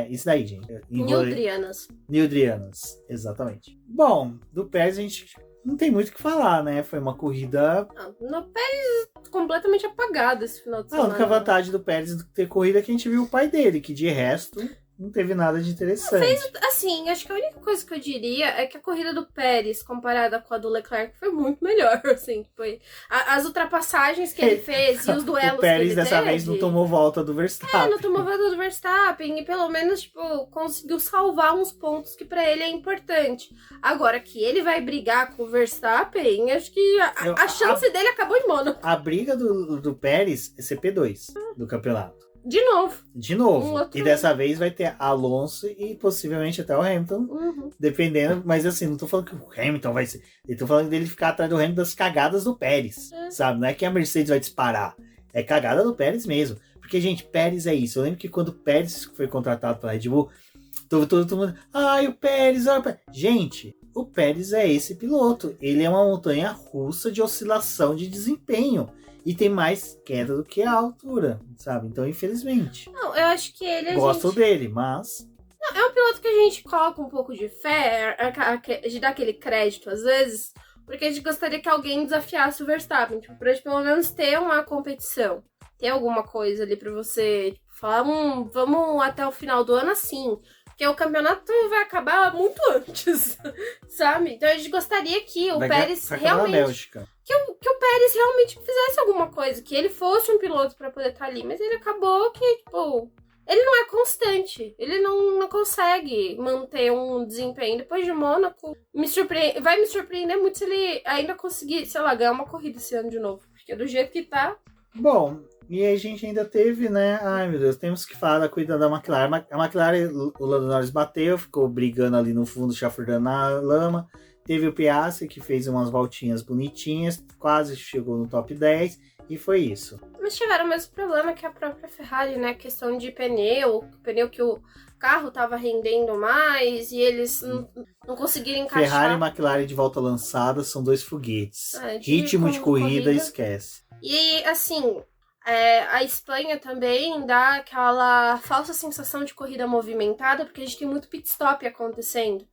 Isso daí, gente. Newdrianas, exatamente. Bom, do Pérez a gente não tem muito o que falar, né? Foi uma corrida... No Pérez completamente apagado esse final de semana. A única vantagem do Pérez de ter corrida é que a gente viu o pai dele, que de resto não teve nada de interessante. Assim, acho que a única coisa que eu diria é que a corrida do Pérez, comparada com a do Leclerc, foi muito melhor, assim. Foi as ultrapassagens que ele fez e os duelos o Pérez que ele dessa teve, vez não tomou volta do Verstappen. não tomou volta do Verstappen e pelo menos, tipo, conseguiu salvar uns pontos que pra ele é importante. Agora, que ele vai brigar com o Verstappen, acho que a chance dele acabou em Mônaco. A briga do Pérez é CP2 do campeonato. De novo. E dessa vez vai ter Alonso e possivelmente até o Hamilton, dependendo. Mas assim, não tô falando que o Hamilton vai ser. Eu tô falando dele ficar atrás do Hamilton das cagadas do Pérez, sabe? Não é que a Mercedes vai disparar. É cagada do Pérez mesmo. Porque, gente, Pérez é isso. Eu lembro que quando o Pérez foi contratado pela Red Bull, todo mundo... Ai, o Pérez, olha o Pérez. Gente, o Pérez é esse piloto. Ele é uma montanha russa de oscilação de desempenho. E tem mais queda do que a altura, sabe? Então, infelizmente. Não, eu acho que ele... Gosto dele, mas... Não, é um piloto que a gente coloca um pouco de fé, de dar aquele crédito às vezes, porque a gente gostaria que alguém desafiasse o Verstappen, tipo, pra gente pelo menos ter uma competição. Ter alguma coisa ali pra você, tipo, falar, vamos até o final do ano assim. Porque o campeonato vai acabar muito antes, sabe? Então a gente gostaria que o Pérez realmente... Que o Pérez realmente fizesse alguma coisa, que ele fosse um piloto pra poder estar ali. Mas ele acabou que, tipo... Ele não é constante. Ele não consegue manter um desempenho. Depois de Mônaco, vai me surpreender muito se ele ainda conseguir, sei lá, ganhar uma corrida esse ano de novo. Porque do jeito que tá... Bom... E aí a gente ainda teve, né? Ai, meu Deus, temos que falar da corrida da McLaren. A McLaren, o Lando Norris bateu, ficou brigando ali no fundo, chafurdando na lama. Teve o Piastri, que fez umas voltinhas bonitinhas, quase chegou no top 10, e foi isso. Mas tiveram o mesmo problema que a própria Ferrari, né? Questão de pneu que o carro tava rendendo mais, e eles não conseguiram encaixar. Ferrari e McLaren de volta lançada são dois foguetes. Ritmo de corrida, esquece. E, assim... a Espanha também dá aquela falsa sensação de corrida movimentada, porque a gente tem muito pit stop acontecendo.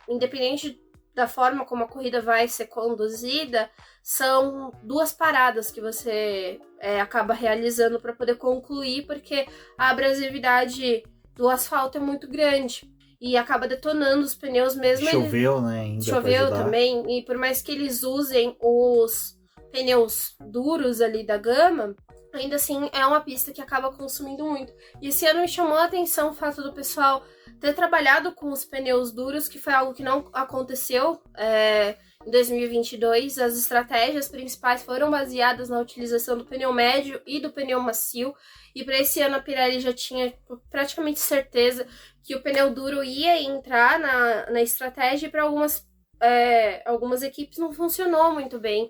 Independente da forma como a corrida vai ser conduzida, são 2 paradas que você acaba realizando para poder concluir, porque a abrasividade do asfalto é muito grande. E acaba detonando os pneus mesmo. Choveu, né? Ainda choveu também, e por mais que eles usem os pneus duros ali da gama, ainda assim é uma pista que acaba consumindo muito. E esse ano me chamou a atenção o fato do pessoal ter trabalhado com os pneus duros, que foi algo que não aconteceu em 2022. As estratégias principais foram baseadas na utilização do pneu médio e do pneu macio, e para esse ano a Pirelli já tinha praticamente certeza que o pneu duro ia entrar na estratégia, e para algumas equipes não funcionou muito bem.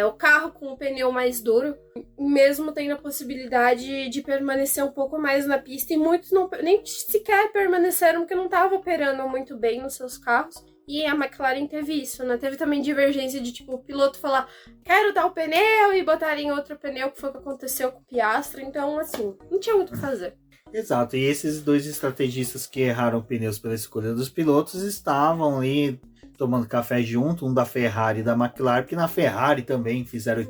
O carro com o pneu mais duro, mesmo tendo a possibilidade de permanecer um pouco mais na pista, e muitos nem sequer permaneceram porque não estavam operando muito bem nos seus carros. E a McLaren teve isso, né? Teve também divergência de, tipo, o piloto falar, quero dar o pneu, e botarem outro pneu, que foi o que aconteceu com o Piastri. Então, assim, não tinha muito o que fazer. Exato, e esses 2 estrategistas que erraram pneus pela escolha dos pilotos estavam ali tomando café junto, um da Ferrari e da McLaren, porque na Ferrari também fizeram...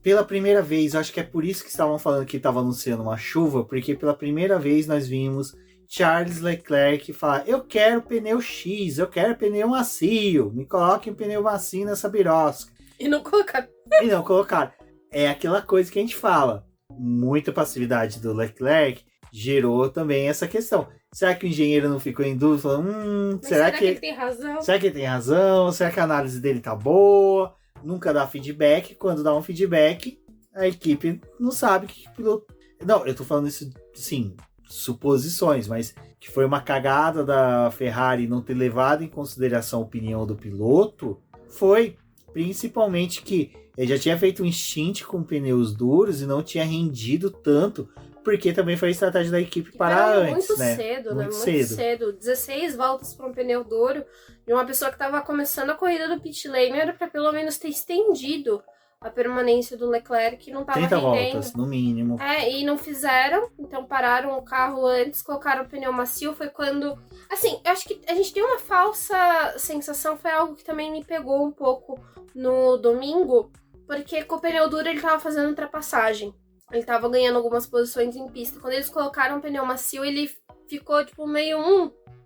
Pela primeira vez, acho que é por isso que estavam falando que estava anunciando uma chuva, porque pela primeira vez nós vimos Charles Leclerc falar, eu quero pneu X, eu quero pneu macio, me coloque um pneu macio nessa birosca. E não colocaram. É aquela coisa que a gente fala, muita passividade do Leclerc gerou também essa questão. Será que o engenheiro não ficou em dúvida? Falando, será que ele tem razão? Será que ele tem razão? Será que a análise dele tá boa? Nunca dá feedback. Quando dá um feedback, a equipe não sabe que piloto... Não, eu tô falando isso, sim, suposições, mas que foi uma cagada da Ferrari não ter levado em consideração a opinião do piloto, foi principalmente que ele já tinha feito um stint com pneus duros e não tinha rendido tanto, porque também foi a estratégia da equipe parar antes, muito né? Cedo, muito cedo. 16 voltas para um pneu duro de uma pessoa que estava começando a corrida do pit lane, era para pelo menos ter estendido a permanência do Leclerc, que não estava rendendo. 30 voltas, no mínimo. E não fizeram, então pararam o carro antes, colocaram o pneu macio, foi quando... Assim, eu acho que a gente tem uma falsa sensação, foi algo que também me pegou um pouco no domingo, porque com o pneu duro ele estava fazendo ultrapassagem. Ele estava ganhando algumas posições em pista. Quando eles colocaram o pneu macio, ele ficou tipo meio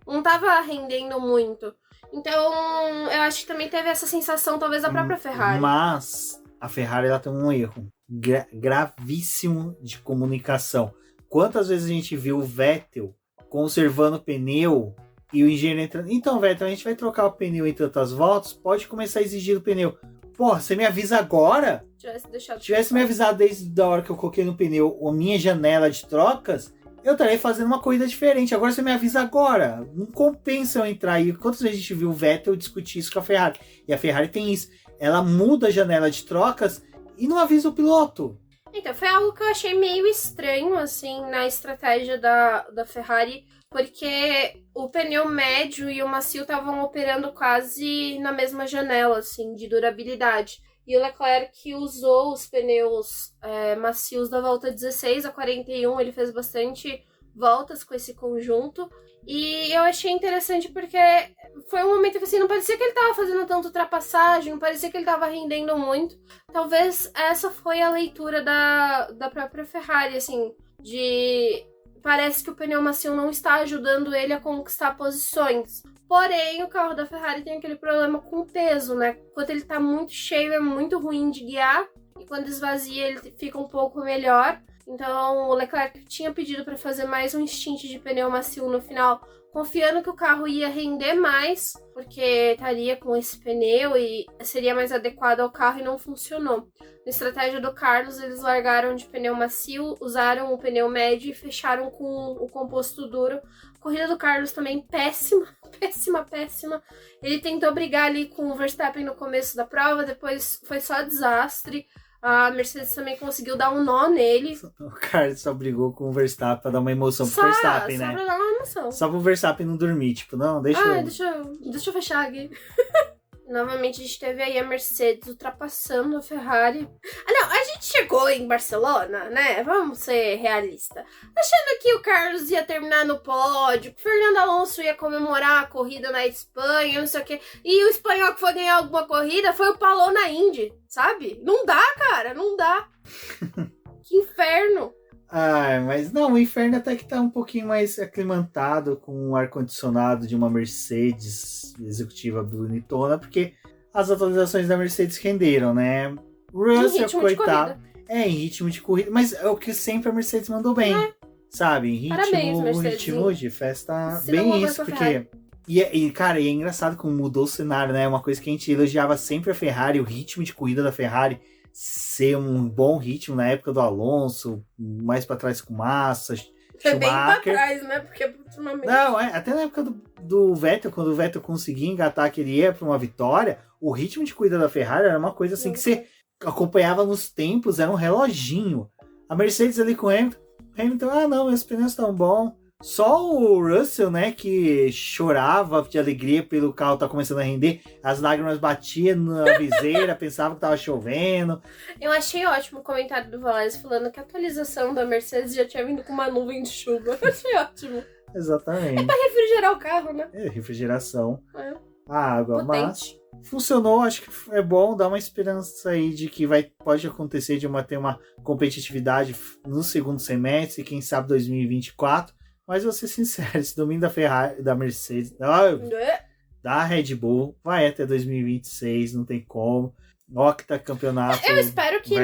não tava rendendo muito. Então, eu acho que também teve essa sensação, talvez, da própria Ferrari. Mas a Ferrari ela tem um erro gravíssimo de comunicação. Quantas vezes a gente viu o Vettel conservando o pneu e o engenheiro entrando... Então, Vettel, a gente vai trocar o pneu em tantas voltas, pode começar a exigir o pneu. Porra, você me avisa agora? Tivesse me avisado desde a hora que eu coloquei no pneu a minha janela de trocas, eu estaria fazendo uma corrida diferente. Agora você me avisa agora. Não compensa eu entrar aí. Quantas vezes a gente viu o Vettel discutir isso com a Ferrari? E a Ferrari tem isso. Ela muda a janela de trocas e não avisa o piloto. Então, foi algo que eu achei meio estranho, assim, na estratégia da Ferrari, porque o pneu médio e o macio estavam operando quase na mesma janela, assim, de durabilidade. E o Leclerc usou os pneus macios da volta 16 a 41, ele fez bastante voltas com esse conjunto. E eu achei interessante porque foi um momento que assim, não parecia que ele estava fazendo tanta ultrapassagem, não parecia que ele estava rendendo muito. Talvez essa foi a leitura da própria Ferrari, assim, parece que o pneu macio não está ajudando ele a conquistar posições. Porém, o carro da Ferrari tem aquele problema com o peso, né? Quando ele tá muito cheio, é muito ruim de guiar. E quando esvazia, ele fica um pouco melhor. Então, o Leclerc tinha pedido para fazer mais um stint de pneu macio no final, confiando que o carro ia render mais, porque estaria com esse pneu e seria mais adequado ao carro, e não funcionou. Na estratégia do Carlos, eles largaram de pneu macio, usaram o pneu médio e fecharam com o composto duro. A corrida do Carlos também péssima. Ele tentou brigar ali com o Verstappen no começo da prova, depois foi só desastre. A Mercedes também conseguiu dar um nó nele. O Carlos só brigou com o Verstappen pra dar uma emoção pro Verstappen, né? Só pra dar uma emoção. Só pro Verstappen não dormir, tipo, não, deixa eu fechar aqui. Novamente a gente teve aí a Mercedes ultrapassando a Ferrari. Não, a gente chegou em Barcelona, né? Vamos ser realistas. Achando que o Carlos ia terminar no pódio, que o Fernando Alonso ia comemorar a corrida na Espanha, não sei o quê. E o espanhol que foi ganhar alguma corrida foi o Palou na Indy, sabe? Não dá, cara, não dá. Que inferno. Mas não, o inferno até que tá um pouquinho mais aclimatado com o ar-condicionado de uma Mercedes executiva bonitona, porque as atualizações da Mercedes renderam, né? Russell, coitado. Em ritmo de corrida, mas é o que sempre a Mercedes mandou bem, sabe? Em ritmo de festa, bem isso, porque... Cara, e é engraçado como mudou o cenário, né? Uma coisa que a gente elogiava sempre a Ferrari, o ritmo de corrida da Ferrari ser um bom ritmo na época do Alonso, mais pra trás com Massa, Schumacher. Bem pra trás, né? Porque ultimamente... Não, até na época do Vettel, quando o Vettel conseguia engatar que ele ia pra uma vitória, o ritmo de corrida da Ferrari era uma coisa assim que você acompanhava nos tempos, era um reloginho. A Mercedes ali com o Hamilton, não, meus pneus estão bons. Só o Russell, né, que chorava de alegria pelo carro estar começando a render, as lágrimas batiam na viseira, pensava que tava chovendo. Eu achei ótimo o comentário do Valese falando que a atualização da Mercedes já tinha vindo com uma nuvem de chuva. Eu achei ótimo. Exatamente. É pra refrigerar o carro, né? Refrigeração. A água, potente. Mas funcionou, acho que é bom, dá uma esperança aí de que pode acontecer de ter uma competitividade no segundo semestre, quem sabe 2024. Mas vou ser sincero, esse domínio da Ferrari, da Mercedes, da Red Bull, vai até 2026, não tem como. Octa campeonato. Eu espero que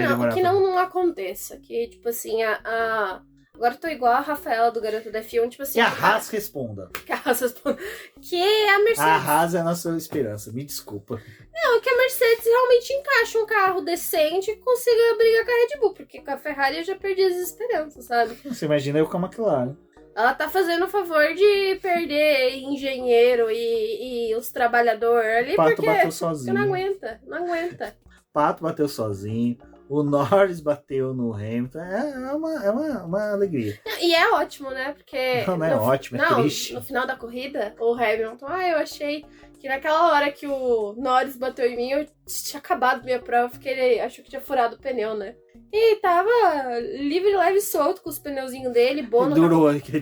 não aconteça. Que, tipo assim, agora eu tô igual a Rafaela do Garoto da F1, tipo assim... Que a Haas responda. Que a Mercedes... A Haas é a nossa esperança, me desculpa. Não, que a Mercedes realmente encaixe um carro decente e consiga brigar com a Red Bull, porque com a Ferrari eu já perdi as esperanças, sabe? Você imagina eu com a McLaren. Ela tá fazendo o favor de perder engenheiro e os trabalhadores ali, Pato bateu sozinho. Não aguenta. Pato bateu sozinho, o Norris bateu no Hamilton, é uma alegria. E é ótimo, né? Porque... Não é ótimo, é triste. No final da corrida, o Hamilton, eu achei que naquela hora que o Norris bateu em mim, eu tinha acabado minha prova, porque ele achou que tinha furado o pneu, né? E tava livre, leve e solto com os pneuzinhos dele. Durou aquele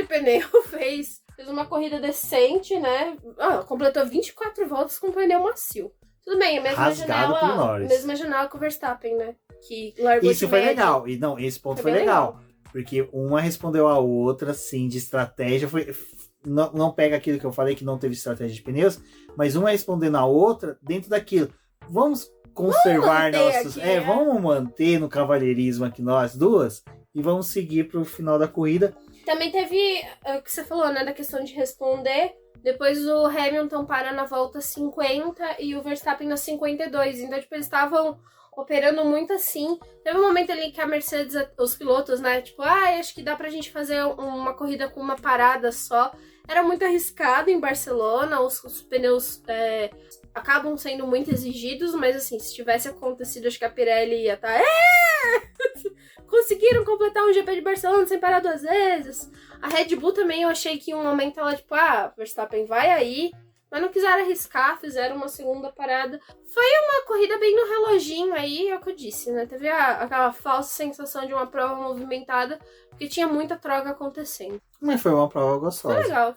pneu. Fez uma corrida decente, né? Completou 24 voltas com pneu macio. Tudo bem, a mesma janela que o Verstappen, né? Que largou Isso foi legal. Esse ponto foi legal. Porque uma respondeu a outra, assim, de estratégia. Não pega aquilo que eu falei, que não teve estratégia de pneus, mas uma respondendo a outra dentro daquilo. Vamos conservar nossos... Vamos manter no cavalheirismo aqui nós duas e vamos seguir pro final da corrida. Também teve o que você falou, né, da questão de responder. Depois o Hamilton para na volta 50 e o Verstappen na 52. Então, tipo, eles estavam operando muito assim. Teve um momento ali que a Mercedes, os pilotos, né, tipo, acho que dá pra gente fazer uma corrida com uma parada só. Era muito arriscado em Barcelona, os pneus acabam sendo muito exigidos, mas assim, se tivesse acontecido, acho que a Pirelli ia estar... Conseguiram completar um GP de Barcelona sem parar 2 vezes. A Red Bull também, eu achei que em um momento ela, tipo, Verstappen vai aí, mas não quiseram arriscar, fizeram uma segunda parada. Foi uma corrida bem no reloginho aí, é o que eu disse, né? Teve aquela falsa sensação de uma prova movimentada, porque tinha muita troca acontecendo. Mas foi uma prova gostosa. Foi legal.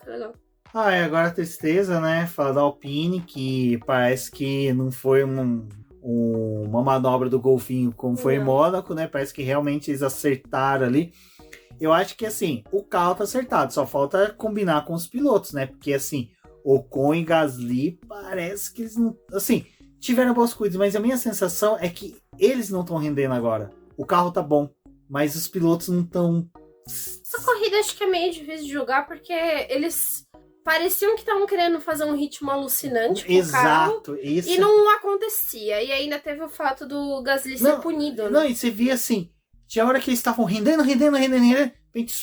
E agora a tristeza, né? Fala da Alpine, que parece que não foi uma manobra do golfinho como foi em Mônaco, né? Parece que realmente eles acertaram ali. Eu acho que, assim, o carro tá acertado, só falta combinar com os pilotos, né? Porque, assim, Ocon e Gasly parece que eles não... Assim, tiveram boas corridas, mas a minha sensação é que eles não estão rendendo agora. O carro tá bom, mas os pilotos não estão... Essa corrida acho que é meio difícil de julgar, porque eles pareciam que estavam querendo fazer um ritmo alucinante com o carro. Isso. E não acontecia. E ainda teve o fato do Gasly ser punido, né? Não, e você via assim, tinha hora que eles estavam rendendo, de repente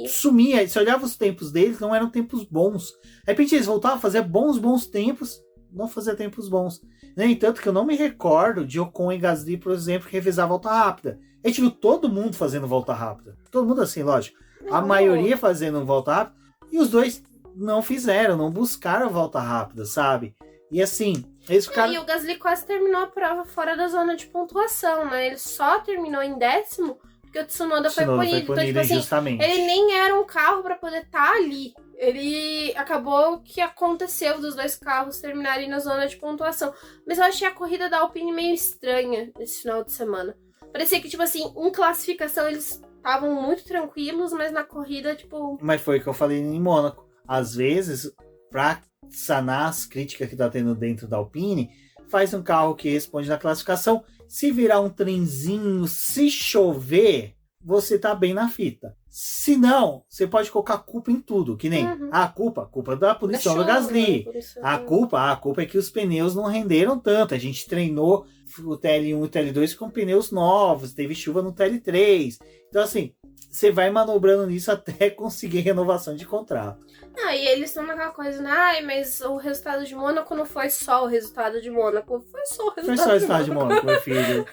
sumia. Você olhava os tempos deles, não eram tempos bons. De repente eles voltavam a fazer bons tempos, não fazia tempos bons. No entanto, que eu não me recordo de Ocon e Gasly, por exemplo, que revezar a volta rápida. A gente viu todo mundo fazendo volta rápida. Todo mundo assim, lógico. A maioria fazendo volta rápida. E os dois não fizeram, não buscaram a volta rápida, sabe? E assim, eles ficaram... E o Gasly quase terminou a prova fora da zona de pontuação, né? Ele só terminou em 10º porque o Tsunoda foi punido. Então, tipo assim, justamente. Ele nem era um carro pra poder estar ali. Ele acabou que aconteceu dos dois carros terminarem na zona de pontuação. Mas eu achei a corrida da Alpine meio estranha esse final de semana. Parecia que, tipo assim, em classificação eles estavam muito tranquilos, mas na corrida, tipo... Mas foi o que eu falei em Mônaco. Às vezes, pra sanar as críticas que tá tendo dentro da Alpine, faz um carro que responde na classificação. Se virar um trenzinho, se chover, você tá bem na fita. Se não, você pode colocar culpa em tudo, que nem a culpa da punição do Gasly. A culpa é que os pneus não renderam tanto. A gente treinou o TL1 e o TL2 com pneus novos, teve chuva no TL3. Então, assim, você vai manobrando nisso até conseguir renovação de contrato. E eles estão naquela coisa, né? Mas o resultado de Mônaco não foi só o resultado de Mônaco. Foi só o resultado de Mônaco, meu filho.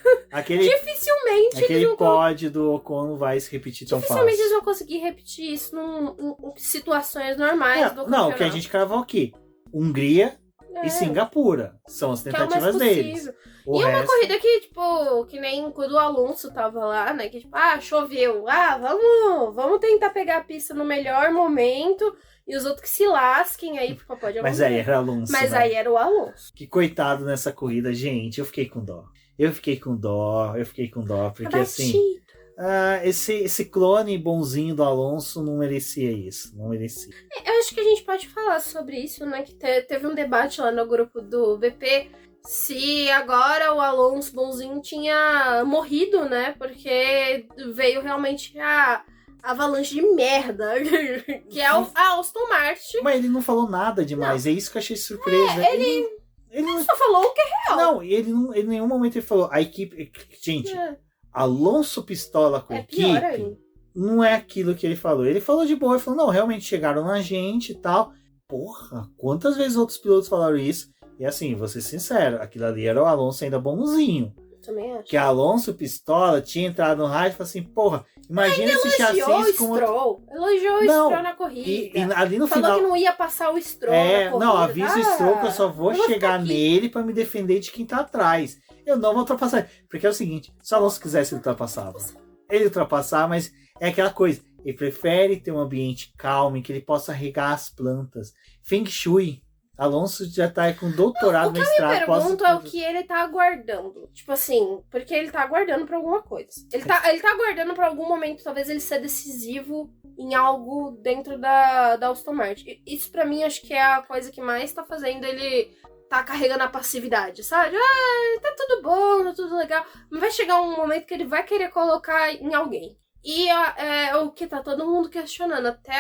Dificilmente aquele pódio do Ocon não vai se repetir tão fácil. Dificilmente eles vão conseguir repetir isso em situações normais do campeonato. Não, o que a gente cravou aqui. Hungria e Singapura. São as tentativas deles. Uma corrida que, tipo, que nem quando o Alonso tava lá, né? Que tipo, choveu. Vamos tentar pegar a pista no melhor momento. E os outros que se lasquem aí pro papai de Alonso. Mas aí era Alonso. Mas aí era o Alonso. Que coitado nessa corrida, gente. Eu fiquei com dó. Porque assim... esse clone bonzinho do Alonso não merecia isso. Não merecia. Eu acho que a gente pode falar sobre isso, né? Que teve um debate lá no grupo do BP se agora o Alonso bonzinho tinha morrido, né? Porque veio realmente a avalanche de merda, que é a Aston Martin. Mas ele não falou nada demais, é isso que eu achei surpresa. Ele só falou o que é real. Não, ele em nenhum momento ele falou, a equipe... Gente, Alonso pistola com a equipe, não é aquilo que ele falou. Ele falou de boa, ele falou, não, realmente chegaram na gente e tal. Porra, quantas vezes outros pilotos falaram isso? E assim, vou ser sincero, aquilo ali era o Alonso ainda bonzinho. Também acho. Que Alonso pistola tinha entrado no rádio e falou assim, porra, imagina esse chassi com... Elogiou o Stroll na corrida. E ali no falou final... que não ia passar o Stroll na corrida. Não, avisa o Stroll que eu só vou chegar nele pra me defender de quem tá atrás. Eu não vou ultrapassar. Porque é o seguinte, se o Alonso quisesse, ele ultrapassava. Ele ultrapassar, mas é aquela coisa. Ele prefere ter um ambiente calmo em que ele possa regar as plantas. Feng Shui. Alonso já tá aí com doutorado, mestrado. O que eu me pergunto é o que ele tá aguardando. Tipo assim, porque ele tá aguardando pra alguma coisa. Ele tá aguardando pra algum momento, talvez ele ser decisivo em algo dentro da Aston Martin. Isso pra mim acho que é a coisa que mais tá fazendo ele tá carregando a passividade, sabe? Tá tudo bom, tá tudo legal. Mas vai chegar um momento que ele vai querer colocar em alguém. E o que tá todo mundo questionando, até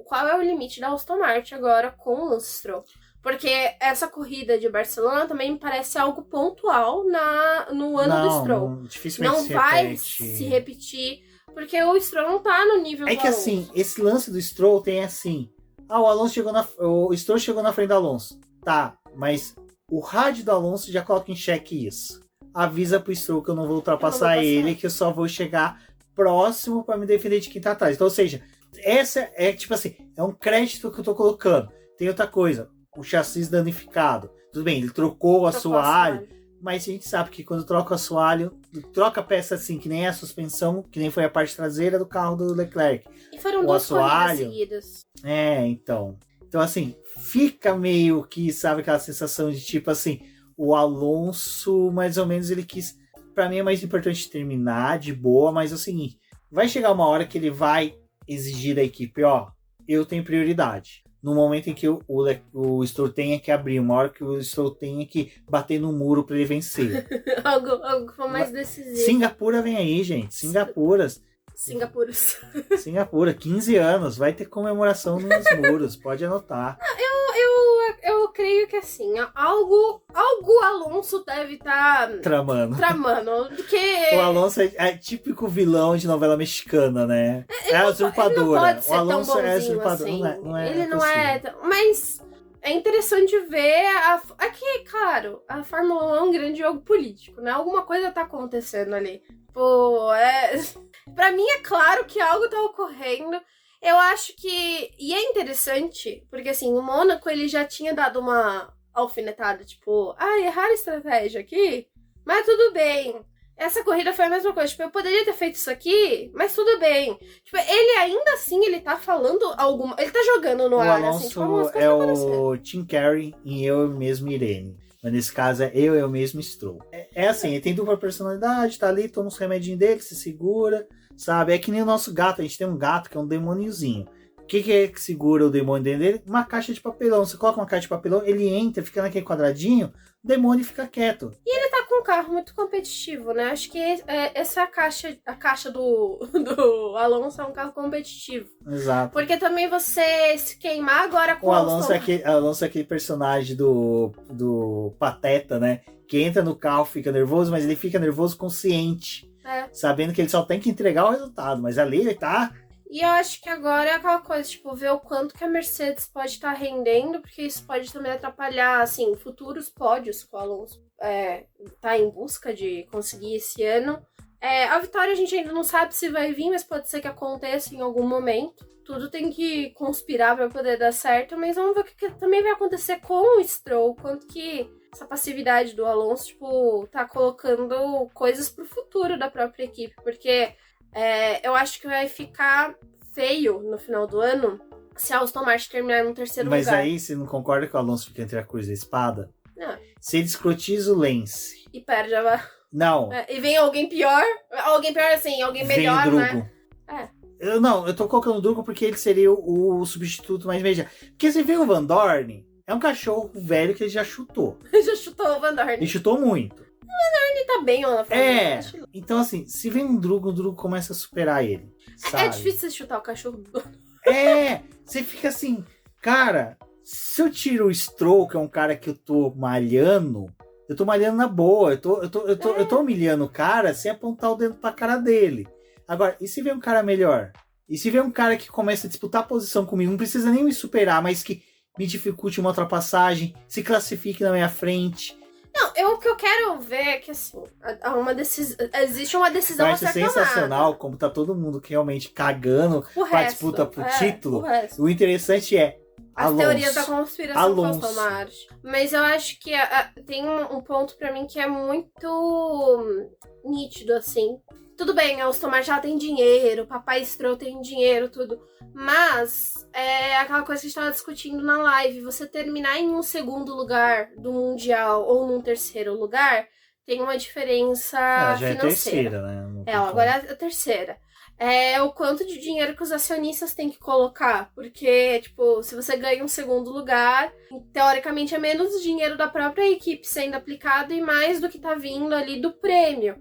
qual é o limite da Aston Martin agora com o Lance Stroll. Porque essa corrida de Barcelona também me parece algo pontual no ano do Stroll. Dificilmente não vai se repetir, porque o Stroll não tá no nível do Alonso. Assim, esse lance do Stroll tem assim... o Stroll chegou na frente do Alonso. Tá, mas o rádio do Alonso já coloca em xeque isso. Avisa pro Stroll que eu não vou ultrapassar ele, que eu só vou chegar próximo pra me defender de quem tá atrás. Então, ou seja, essa é tipo assim, é um crédito que eu tô colocando. Tem outra coisa, o chassi danificado. Tudo bem, ele trocou o assoalho, mas a gente sabe que quando troca o assoalho, troca a peça assim, que nem a suspensão, que nem foi a parte traseira do carro do Leclerc. E foram duas corridas seguidas. Então assim, fica meio que, sabe, aquela sensação de tipo assim, o Alonso, mais ou menos, ele quis... Pra mim é mais importante terminar de boa, mas é o seguinte, vai chegar uma hora que ele vai exigir da equipe, eu tenho prioridade. No momento em que o Stroll tenha que abrir, uma hora que o Stroll tenha que bater no muro pra ele vencer. algo que for mais decisivo. Singapura vem aí, gente. Singapura, 15 anos, vai ter comemoração nos muros, pode anotar. Eu creio que assim, algo Alonso deve estar tramando. Porque o Alonso é típico vilão de novela mexicana, né? É usurpadora. O Alonso é usurpador. Assim. Ele não é. Mas é interessante ver. Aqui, claro, a Fórmula 1 é um grande jogo político, né? Alguma coisa tá acontecendo ali. Pra mim é claro que algo tá ocorrendo. Eu acho que... E é interessante, porque assim, o Mônaco, ele já tinha dado uma alfinetada, tipo... erraram a estratégia aqui, mas tudo bem. Essa corrida foi a mesma coisa, tipo, eu poderia ter feito isso aqui, mas tudo bem. Tipo, ele ainda assim, ele tá falando alguma... Ele tá jogando no ar, assim, tipo, algumas coisas o Tim Carrey em Eu Mesmo Irene. Mas nesse caso é eu mesmo Stroll. É assim, ele tem dupla personalidade, tá ali, toma os remedinhos dele, se segura... Sabe? É que nem o nosso gato. A gente tem um gato que é um demôniozinho. O que é que segura o demônio dentro dele? Uma caixa de papelão. Você coloca uma caixa de papelão, ele entra, fica naquele quadradinho, o demônio fica quieto. E ele tá com um carro muito competitivo, né? Acho que essa a caixa do Alonso é um carro competitivo. Exato. Porque também você se queimar agora com o Alonso é aquele personagem do Pateta, né? Que entra no carro, fica nervoso, mas ele fica nervoso consciente. Sabendo que ele só tem que entregar o resultado, mas ali ele tá... E eu acho que agora é aquela coisa, tipo, ver o quanto que a Mercedes pode estar rendendo, porque isso pode também atrapalhar, assim, futuros pódios que o Alonso tá em busca de conseguir esse ano. A vitória a gente ainda não sabe se vai vir, mas pode ser que aconteça em algum momento. Tudo tem que conspirar para poder dar certo, mas vamos ver o que também vai acontecer com o Stroll, quanto que essa passividade do Alonso, tipo, tá colocando coisas pro futuro da própria equipe, porque eu acho que vai ficar feio no final do ano se a Aston Martin terminar no terceiro lugar. Mas aí você não concorda que o Alonso fica entre a cruz e a espada? Não. Se ele escrotiza o Lance... E perde a... Não. E vem alguém pior assim, alguém melhor, vem o Drugo. Né? Eu tô colocando o Drugo porque ele seria o substituto mais imediato. Porque você vê o Van Dorn, é um cachorro velho que ele já chutou. Já chutou o Van Dorn. Ele chutou muito. O Van Dorn tá bem lá na frente. Então assim, se vem um Drugo, o Drugo começa a superar ele. Sabe? É difícil você chutar o cachorro. Você fica assim, cara, se eu tiro o Stroll, que é um cara que eu tô malhando na boa, eu tô humilhando o cara sem apontar o dedo pra cara dele. Agora, e se vem um cara melhor? E se vem um cara que começa a disputar a posição comigo, não precisa nem me superar, mas que me dificulte uma ultrapassagem, se classifique na minha frente. Não, o que eu quero ver é que, assim, existe uma decisão a ser tomada. Eu acho sensacional como tá todo mundo realmente cagando pra disputa pro título. O interessante é, As Alonso. teorias da conspiração com o Aston Martin. Mas eu acho que tem um ponto pra mim que é muito nítido, assim. Tudo bem, a Aston Martin já tem dinheiro, o Papai Stroll tem dinheiro, tudo. Mas é aquela coisa que a gente tava discutindo na live. Você terminar em um segundo lugar do Mundial ou num terceiro lugar tem uma diferença já financeira. É a terceira, né? Agora é a terceira. É o quanto de dinheiro que os acionistas têm que colocar. Porque, tipo, se você ganha um segundo lugar, teoricamente é menos dinheiro da própria equipe sendo aplicado e mais do que tá vindo ali do prêmio.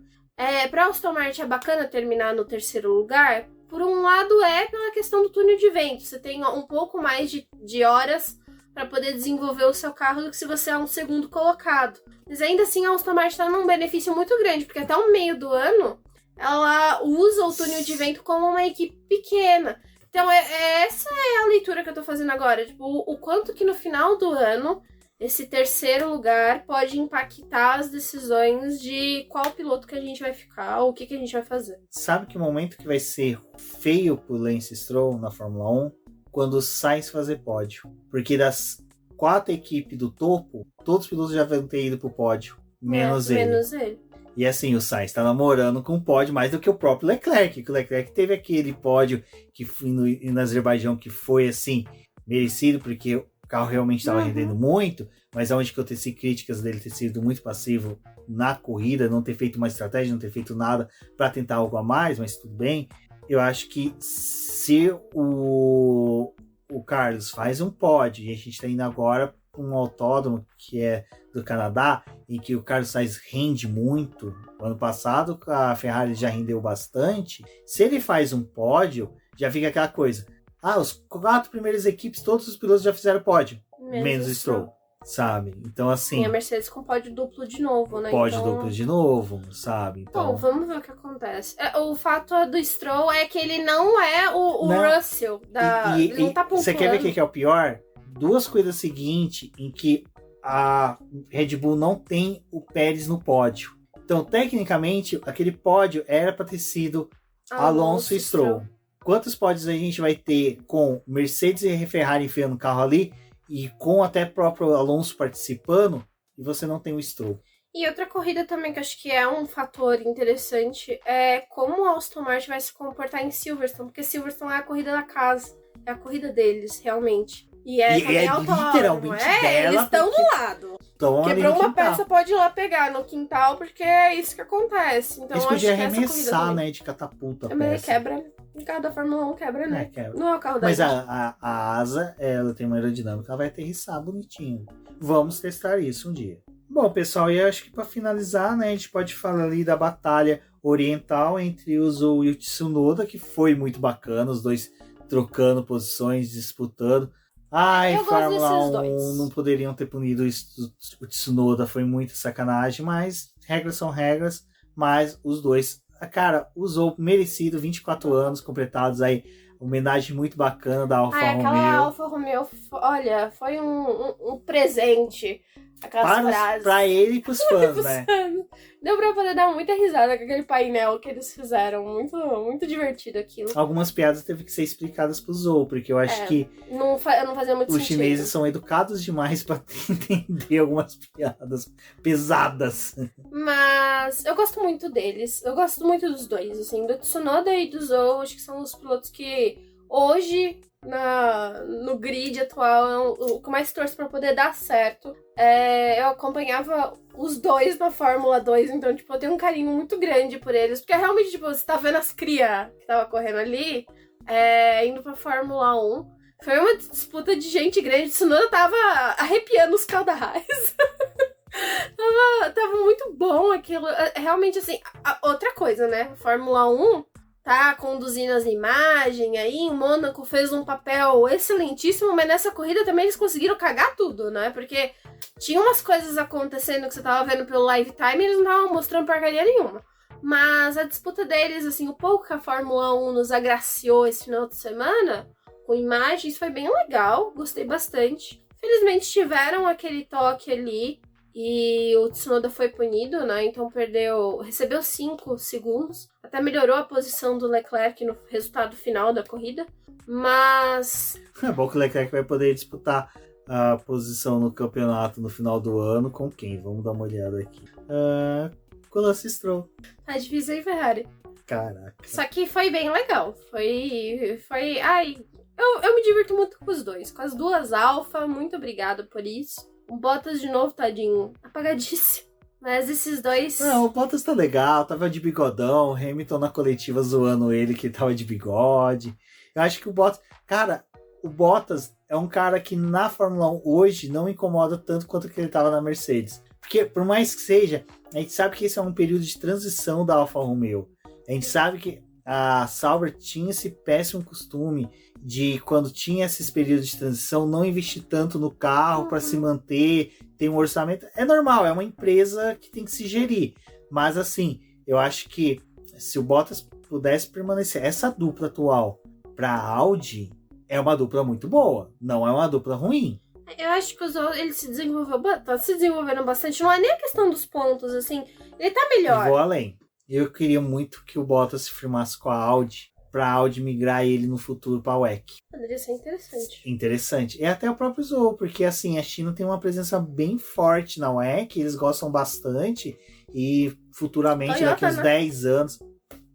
Pra Aston Martin é bacana terminar no terceiro lugar. Por um lado pela questão do túnel de vento. Você tem um pouco mais de horas para poder desenvolver o seu carro do que se você é um segundo colocado. Mas ainda assim a Aston Martin tá num benefício muito grande, porque até o meio do ano ela usa o túnel de vento como uma equipe pequena. Então, essa é a leitura que eu tô fazendo agora. Tipo, o quanto que no final do ano, esse terceiro lugar pode impactar as decisões de qual piloto que a gente vai ficar, ou o que a gente vai fazer. Sabe que momento que vai ser feio pro Lance Stroll na Fórmula 1? Quando o Sainz fazer pódio. Porque das 4 equipes do topo, todos os pilotos já vão ter ido pro pódio. Menos ele. Menos ele. E assim, o Sainz tá namorando com o pódio mais do que o próprio Leclerc. Que o Leclerc teve aquele pódio que foi no Azerbaijão que foi assim, merecido, porque o carro realmente estava rendendo muito, mas aonde que eu teci críticas dele ter sido muito passivo na corrida, não ter feito uma estratégia, não ter feito nada para tentar algo a mais, mas tudo bem. Eu acho que se o Carlos faz um pódio, e a gente está indo agora para um autódromo que é do Canadá, em que o Carlos Sainz rende muito. Ano passado a Ferrari já rendeu bastante. Se ele faz um pódio, já fica aquela coisa. Os 4 primeiras equipes, todos os pilotos já fizeram pódio. Menos Stroll. Sabe? Então, assim... E a Mercedes com pódio duplo de novo, né? Pódio duplo de novo, sabe? Então... Bom, vamos ver o que acontece. O fato do Stroll é que ele não é o Russell. Ele não tá pontuando. Você quer ver o que é o pior? 2 corridas seguintes em que a Red Bull não tem o Pérez no pódio. Então, tecnicamente, aquele pódio era para ter sido Alonso e Stroll. Quantos pódios a gente vai ter com Mercedes e Ferrari enfiando o carro ali e com até próprio Alonso participando e você não tem o Stroll? E outra corrida também que eu acho que é um fator interessante é como o Aston Martin vai se comportar em Silverstone, porque Silverstone é a corrida da casa, é a corrida deles, realmente. E é literalmente dela. Eles estão do lado. Quebrou uma peça, pode ir lá pegar no quintal, porque é isso que acontece. Então, eles podiam arremessar, né, de catapulta. Mas quebra. O carro da Fórmula 1 quebra, né? Quebra. Não é o carro da Mas a asa, ela tem uma aerodinâmica, ela vai aterrissar bonitinho. Vamos testar isso um dia. Bom, pessoal, e acho que para finalizar, né, a gente pode falar ali da batalha oriental entre o Zhou e o Tsunoda, que foi muito bacana, os dois trocando posições, disputando. Fórmula 1 não poderiam ter punido o Tsunoda, foi muito sacanagem, mas regras são regras, mas os dois, cara, usou merecido, 24 anos completados aí, homenagem muito bacana da Alfa Romeo. Aquela Alfa Romeo, olha, foi um presente, aquelas frases. Pra ele e pros fãs, né? Deu pra poder dar muita risada com aquele painel que eles fizeram, muito, muito divertido aquilo. Algumas piadas teve que ser explicadas pro Zou, porque eu acho que não fazia muito os sentido. chineses são educados demais pra entender algumas piadas pesadas. Mas eu gosto muito deles, eu gosto muito dos dois, assim, do Tsunoda e do Zou, acho que são os pilotos que hoje, no grid atual, é o que mais torço pra poder dar certo. Eu acompanhava os dois na Fórmula 2, então, tipo, eu tenho um carinho muito grande por eles, porque realmente, tipo, você tá vendo as cria que tava correndo ali, indo pra Fórmula 1, foi uma disputa de gente grande, o Tsunoda tava arrepiando os caudais. tava muito bom aquilo, realmente, assim, outra coisa, né, Fórmula 1 tá conduzindo as imagens aí, o Mônaco fez um papel excelentíssimo, mas nessa corrida também eles conseguiram cagar tudo, né? Porque tinha umas coisas acontecendo que você tava vendo pelo live time e eles não estavam mostrando porcaria nenhuma. Mas a disputa deles, assim, o pouco que a Fórmula 1 nos agraciou esse final de semana, com imagens, foi bem legal, gostei bastante. Felizmente tiveram aquele toque ali E o Tsunoda foi punido, né? Então recebeu 5 segundos. Até melhorou a posição do Leclerc no resultado final da corrida. Mas... É bom que o Leclerc vai poder disputar a posição no campeonato no final do ano com quem? Vamos dar uma olhada aqui. Com o Lance Stroll. Tá difícil aí, Ferrari. Caraca. Só que foi bem legal. Ai, eu me divirto muito com os dois. Com as duas Alfa, muito obrigada por isso. O Bottas de novo, tadinho, apagadíssimo. Mas esses dois... Não, o Bottas tá legal, tava de bigodão, o Hamilton na coletiva zoando ele que tava de bigode. Eu acho que o Bottas... Cara, o Bottas é um cara que na Fórmula 1 hoje não incomoda tanto quanto que ele tava na Mercedes. Porque, por mais que seja, a gente sabe que esse é um período de transição da Alfa Romeo. A gente sabe que a Sauber tinha esse péssimo costume de, quando tinha esses períodos de transição, não investir tanto no carro para se manter, ter um orçamento. É normal, é uma empresa que tem que se gerir. Mas assim, eu acho que se o Bottas pudesse permanecer, essa dupla atual para a Audi é uma dupla muito boa, não é uma dupla ruim. Eu acho que ele se desenvolveu, tá se desenvolvendo bastante. Não é nem a questão dos pontos, assim, ele tá melhor. Eu vou além. Eu queria muito que o Bottas se firmasse com a Audi, pra Audi migrar ele no futuro pra WEC. Poderia ser interessante. Interessante. E até o próprio Zou, porque assim, a China tem uma presença bem forte na WEC, eles gostam bastante, e futuramente, Toyota, daqui a uns 10 anos...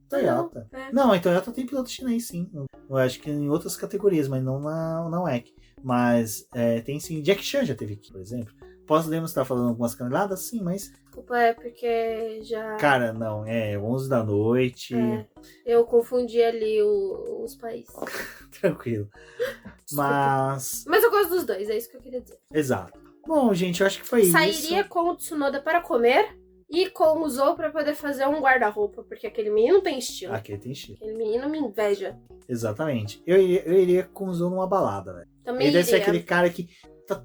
Toyota. Não, a Toyota tem piloto chinês, sim. Eu acho que em outras categorias, mas não na WEC. Mas tem sim. Jack Chan já teve aqui, por exemplo. Podemos estar falando algumas caneladas? Sim, mas... Desculpa, é porque já... Cara, não, 11 da noite. Eu confundi ali os países. Tranquilo. Mas eu gosto dos dois, é isso que eu queria dizer. Exato. Bom, gente, eu acho que foi isso. Sairia com o Tsunoda para comer e com o Zou para poder fazer um guarda-roupa, porque aquele menino tem estilo. Aquele tem estilo. Aquele menino me inveja. Exatamente. Eu iria com o Zou numa balada, velho. Também ele deve ser aquele cara que tá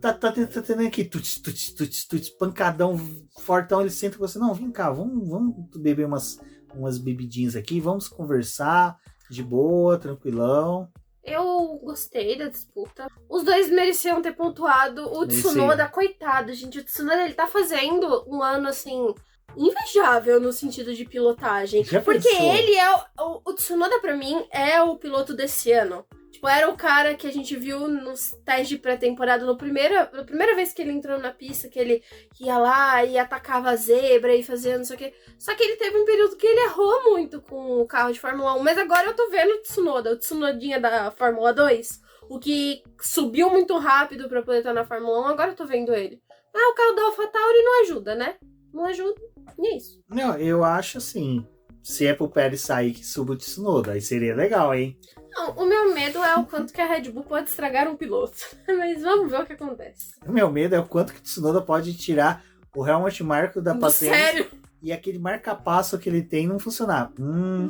tendo aqui, tuts, pancadão, fortão, ele senta com você, não, vem cá, vamos beber umas bebidinhas aqui, vamos conversar de boa, tranquilão. Eu gostei da disputa. Os dois mereciam ter pontuado. O Tsunoda, coitado, gente, o Tsunoda, ele tá fazendo um ano, assim, invejável no sentido de pilotagem. Porque ele o Tsunoda, pra mim, é o piloto desse ano. Tipo, era o cara que a gente viu nos testes de pré-temporada, na primeira vez que ele entrou na pista, que ele ia lá e atacava a zebra e fazia não sei o quê. Só que ele teve um período que ele errou muito com o carro de Fórmula 1. Mas agora eu tô vendo o Tsunoda, o Tsunodinha da Fórmula 2, o que subiu muito rápido pra poder estar na Fórmula 1, agora eu tô vendo ele. O carro da AlphaTauri não ajuda, né? Não ajuda, e é isso. Não, eu acho assim, se é pro Pérez sair, que suba o Tsunoda, aí seria legal, hein? Não, o meu medo é o quanto que a Red Bull pode estragar um piloto. Mas vamos ver o que acontece. O meu medo é o quanto que o Tsunoda pode tirar o Helmut Marko da patente. Sério? E aquele marca-passo que ele tem não funcionar.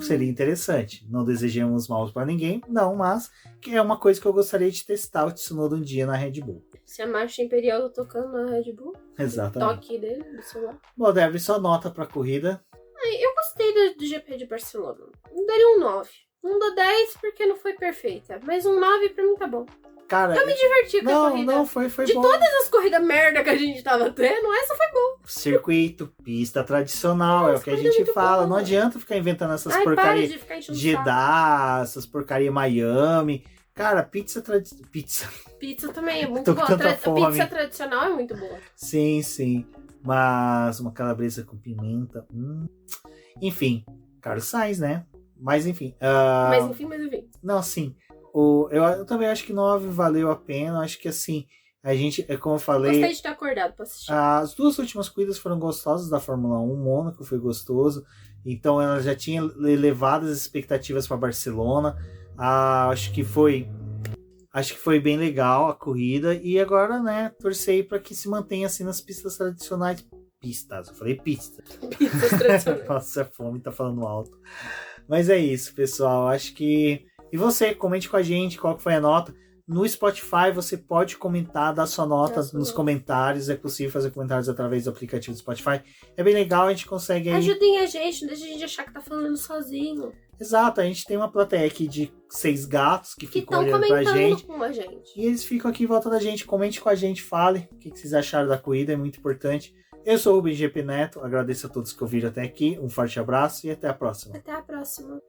Seria interessante. Não desejamos mal para ninguém, não, mas que é uma coisa que eu gostaria de testar o Tsunoda um dia na Red Bull. Se a marcha imperial tocando na Red Bull. Exatamente. O toque dele do celular. Bom, Débora, só nota pra corrida. Eu gostei do GP de Barcelona. Eu daria um 9. Não dou 10 porque não foi perfeita. Mas um 9 pra mim tá bom. Cara, eu me diverti com a corrida. Não, foi de bom. De todas as corridas merda que a gente tava tendo, essa foi boa. Circuito, pista tradicional, é o que a gente fala. Boa. Não adianta ficar inventando essas porcarias de Jeddah, essas porcarias Miami. Cara, pizza também é muito boa. Pizza tradicional é muito boa. Sim, sim. Mas uma calabresa com pimenta. Enfim, Carlos Sainz, né? Mas enfim. Mas enfim. Não, sim. Eu também acho que 9 valeu a pena. Acho que assim, a gente, como eu falei... Gostei de ter acordado pra assistir. As 2 últimas corridas foram gostosas da Fórmula 1. Mônaco foi gostoso. Então ela já tinha elevado as expectativas para Barcelona. Acho que foi bem legal a corrida. E agora, né, torcer para que se mantenha assim nas pistas tradicionais. Eu falei pista. Pistas tradicionais. Nossa, a fome tá falando alto. Mas é isso, pessoal. Acho que... E você, comente com a gente qual que foi a nota. No Spotify você pode comentar, dar sua nota nos comentários. É possível fazer comentários através do aplicativo do Spotify. É bem legal, a gente consegue... Ajudem a gente, não deixa a gente achar que tá falando sozinho. Exato, a gente tem uma plateia aqui de 6 gatos que ficam olhando pra gente. Com a gente. E eles ficam aqui em volta da gente. Comente com a gente, fale o que vocês acharam da corrida, é muito importante. Eu sou o Rubem GP Neto, agradeço a todos que ouviram até aqui, um forte abraço e até a próxima. Até a próxima.